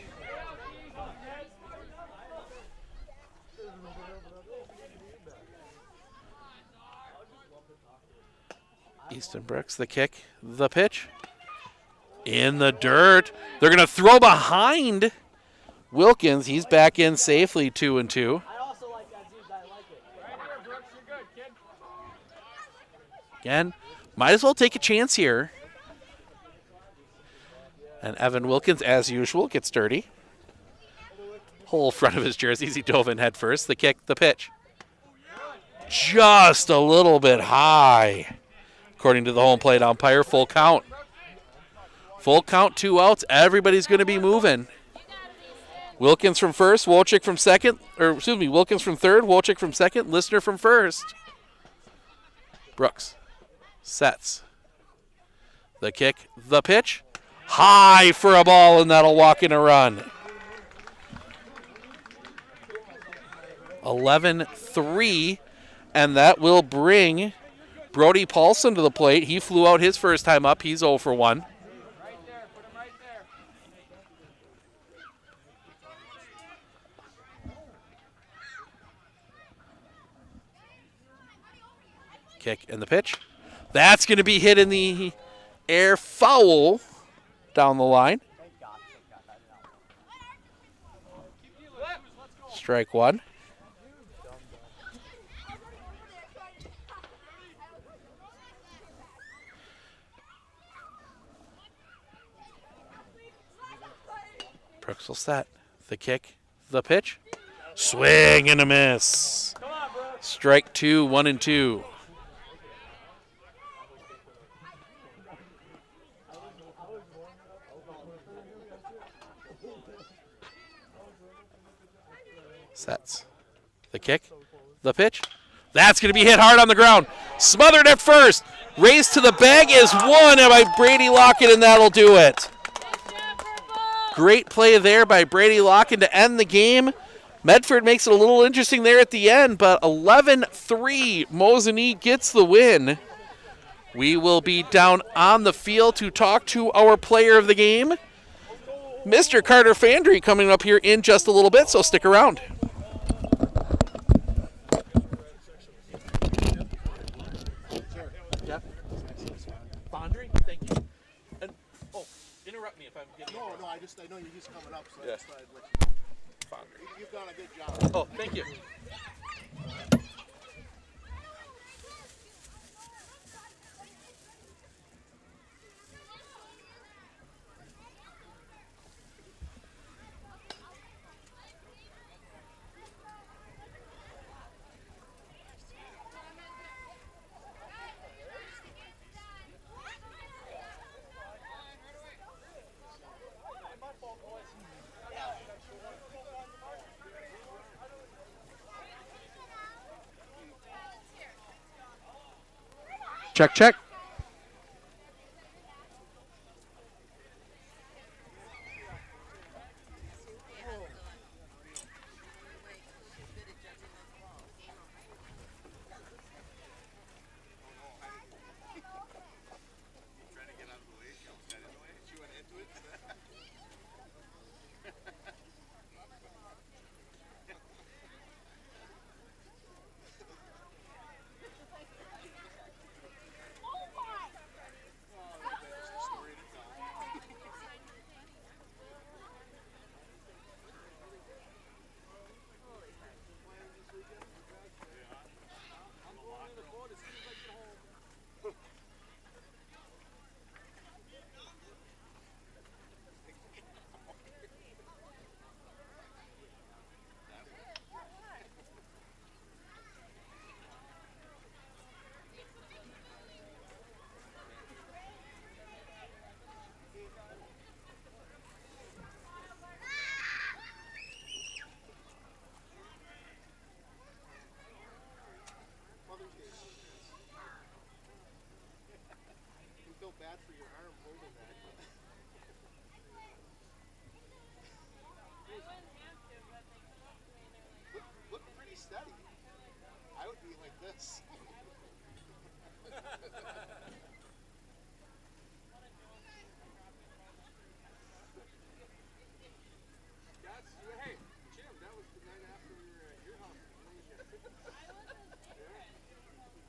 Easton Brooks, the kick, the pitch. In the dirt. They're going to throw behind Wilkins. He's back in safely, 2-2. Again, might as well take a chance here. And Evan Wilkins, as usual, gets dirty. Whole front of his jerseys, he dove in head first. The kick, the pitch. Just a little bit high. According to the home plate umpire, full count. Full count, 2 outs. Everybody's going to be moving. Wilkins from first, Wolchik from second. Wilkins from third, Wolchik from second, Listener from first. Brooks sets. The kick, the pitch. High for a ball, and that'll walk in a run. 11-3, and that will bring Brody Paulson to the plate. He flew out his first time up. He's 0 for 1. Kick and the pitch. That's going to be hit in the air, foul down the line. Strike 1. Brooks will set. The kick, the pitch. Swing and a miss. Strike 2, 1-2. Sets. The kick, the pitch. That's going to be hit hard on the ground. Smothered at first. Race to the bag is won by Brady Locken, and that'll do it. Great play there by Brady Locken to end the game. Medford makes it a little interesting there at the end, but 11-3, Mosinee gets the win. We will be down on the field to talk to our player of the game, Mr. Carter Fandry, coming up here in just a little bit, so stick around. Fandry, thank you. And, interrupt me if I'm getting No, I know he's coming up, so I just thought I'd let you. You've done a good job. Oh, thank you. Check, check.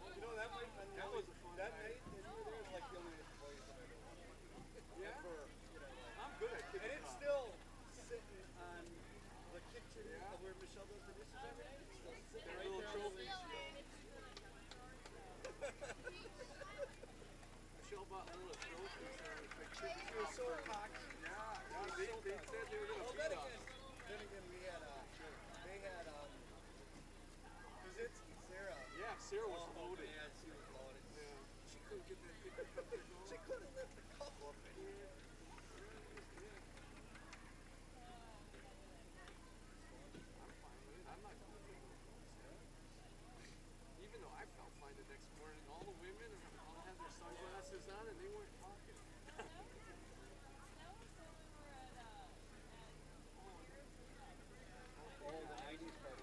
You know, that night, and you were there, like the only employees that I know. Yeah. I'm good at kicking. And it's still sitting on the kitchen where Michelle does the dishes every day. It's still sitting right there. Michelle bought little trophies. She was so cocky. Yeah. They said they were going to beat us. Then again, we had, they had, Sarah. Yeah, Sarah was loaded. Yeah, she was loaded. Yeah. She couldn't get that big cup there going. She couldn't lift the cup up in here. I'm fine with it. I'm not going to do it. Even though I felt fine the next morning, all the women all had their sunglasses on and they weren't talking.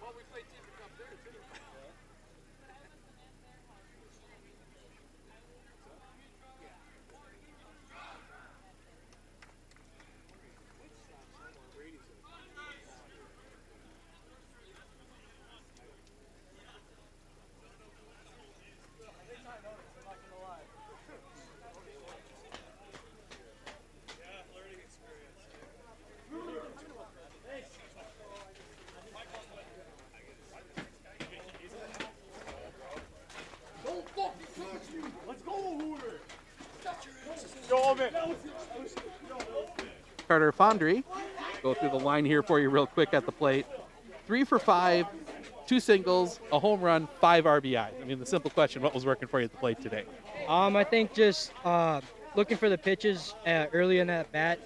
Well, we played Team Cup there too. Carter Fondry, go through the line here for you real quick at the plate. 3 for 5, 2 singles, a home run, 5 RBIs. I mean, the simple question, what was working for you at the plate today? I think just looking for the pitches early in that bat.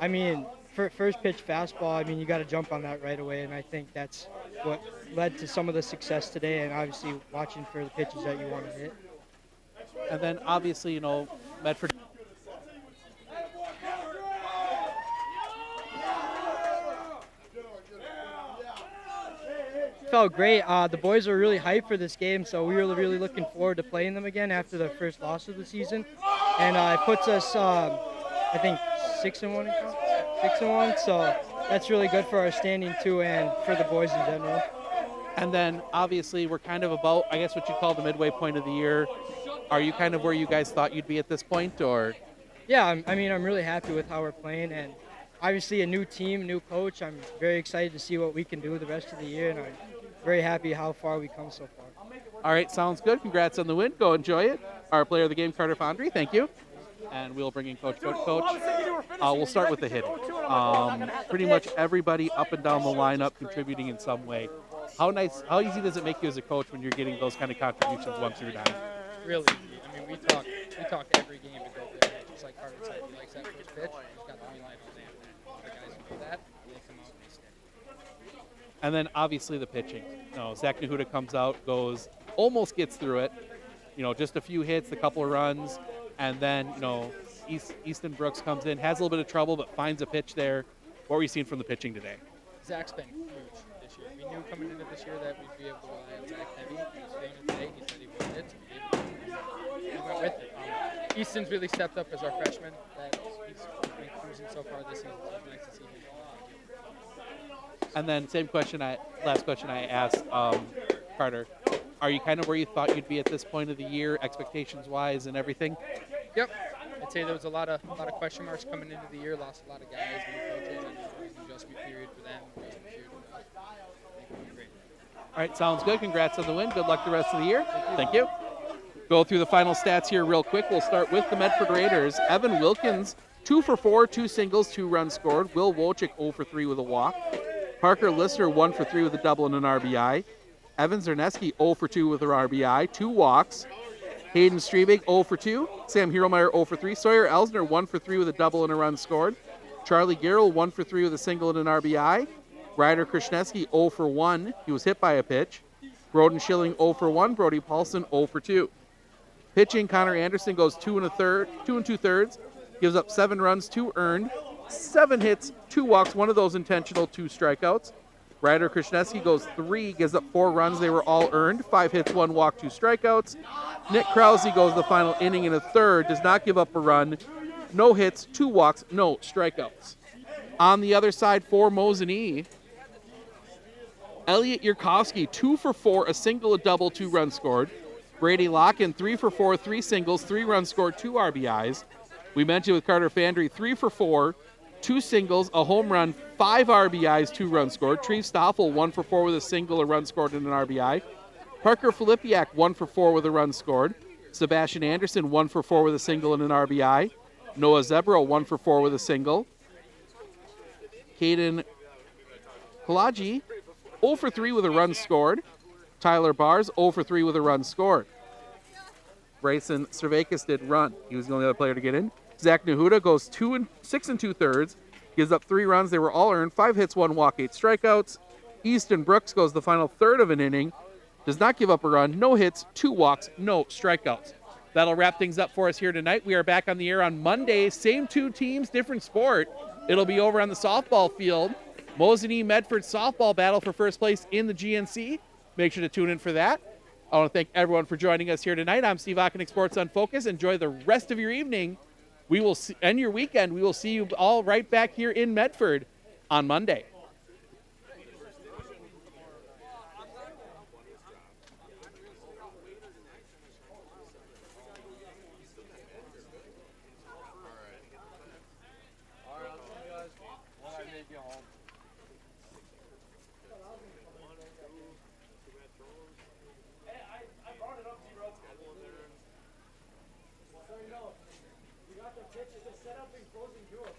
I mean, for first pitch fastball, I mean, you got to jump on that right away, and I think that's what led to some of the success today, and obviously watching for the pitches that you want to hit. And then obviously, you know, Medford. Felt great. The boys were really hyped for this game, so we were really looking forward to playing them again after the first loss of the season. And it puts us, I think, 6-1. 6-1. So that's really good for our standing too, and for the boys in general. And then obviously we're kind of about, I guess, what you call the midway point of the year. Are you kind of where you guys thought you'd be at this point, or? Yeah, I mean, I'm really happy with how we're playing, and obviously a new team, new coach. I'm very excited to see what we can do the rest of the year, and I'm very happy how far we come so far. All right, sounds good. Congrats on the win. Go enjoy it. Our player of the game, Carter Fondry, thank you. And we'll bring in Coach. We'll start with the hitting. Pretty much everybody up and down the lineup contributing in some way. How easy does it make you as a coach when you're getting those kind of contributions once you're done? Really easy. I mean, we talk every game to go there. Just like Carter said, he likes that first pitch. He's got the green light all day. The guys who do that, they come out and they stick. And then obviously the pitching. You know, Zach Nahuda comes out, almost gets through it. You know, just a few hits, a couple of runs, and then, you know, Easton Brooks comes in, has a little bit of trouble, but finds a pitch there. What were you seeing from the pitching today? Zach's been huge this year. We knew coming into this year that we'd be able to rely on Zach heavy. He was feeling it today. He said he wanted it. We went with it. Easton's really stepped up as our freshman. He's been cruising so far this season. So it's nice to see him. And then last question I asked Carter. Are you kind of where you thought you'd be at this point of the year, expectations-wise and everything? Yep. I'd say there was a lot of question marks coming into the year. Lost a lot of guys, new coaches, and it was an adjustment period for them. Adjustment period for us. I think we're great. All right, sounds good. Congrats on the win. Good luck the rest of the year. Thank you. Go through the final stats here real quick. We'll start with the Medford Raiders. Evan Wilkins, 2 for 4, 2 singles, 2 runs scored. Will Wojcik, 0 for 3 with a walk. Parker Lister, 1 for 3 with a double and an RBI. Evan Zerneski, 0 for 2 with an RBI, 2 walks. Hayden Strebig, 0 for 2. Sam Hiermeyer, 0 for 3. Sawyer Elsner, 1 for 3 with a double and a run scored. Charlie Garrell, 1 for 3 with a single and an RBI. Ryder Krishneski, 0 for 1. He was hit by a pitch. Broden Schilling, 0 for 1. Brody Paulson, 0 for 2. Pitching, Connor Anderson goes 2 2/3. Gives up 7 runs, 2 earned. 7 hits, 2 walks, 1 of those intentional, 2 strikeouts. Ryder Krishneski goes 3, gives up 4 runs. They were all earned. 5 hits, 1 walk, 2 strikeouts. Nick Krause goes the final inning in a third, does not give up a run. No hits, 2 walks, no strikeouts. On the other side for Mosinee, Elliot Yurkowski, 2 for 4, a single, a double, 2 runs scored. Brady Locken, 3 for 4, 3 singles, 3 runs scored, 2 RBIs. We mentioned with Carter Fandry, 3 for 4, 2 singles, a home run, 5 RBIs, 2 runs scored. Treve Stoffel, 1 for 4 with a single, a run scored, and an RBI. Parker Filipiak, 1 for 4 with a run scored. Sebastian Anderson, 1 for 4 with a single and an RBI. Noah Zebro, 1 for 4 with a single. Caden Kalaji, 0 for 3 with a run scored. Tyler Bars, 0 for 3 with a run scored. Bryson Cervakis did run. He was the only other player to get in. Zach Nahuda goes 6 2/3, gives up 3 runs. They were all earned. 5 hits, 1 walk, 8 strikeouts. Easton Brooks goes the final third of an inning. Does not give up a run. No hits, 2 walks, no strikeouts. That'll wrap things up for us here tonight. We are back on the air on Monday. Same 2 teams, different sport. It'll be over on the softball field. Mosinee Medford softball battle for first place in the GNC. Make sure to tune in for that. I want to thank everyone for joining us here tonight. I'm Steve Ockenick, Sports on Focus. Enjoy the rest of your evening. We will end your weekend. We will see you all right back here in Medford on Monday. So you know, you got the pitches to set up and closing to it.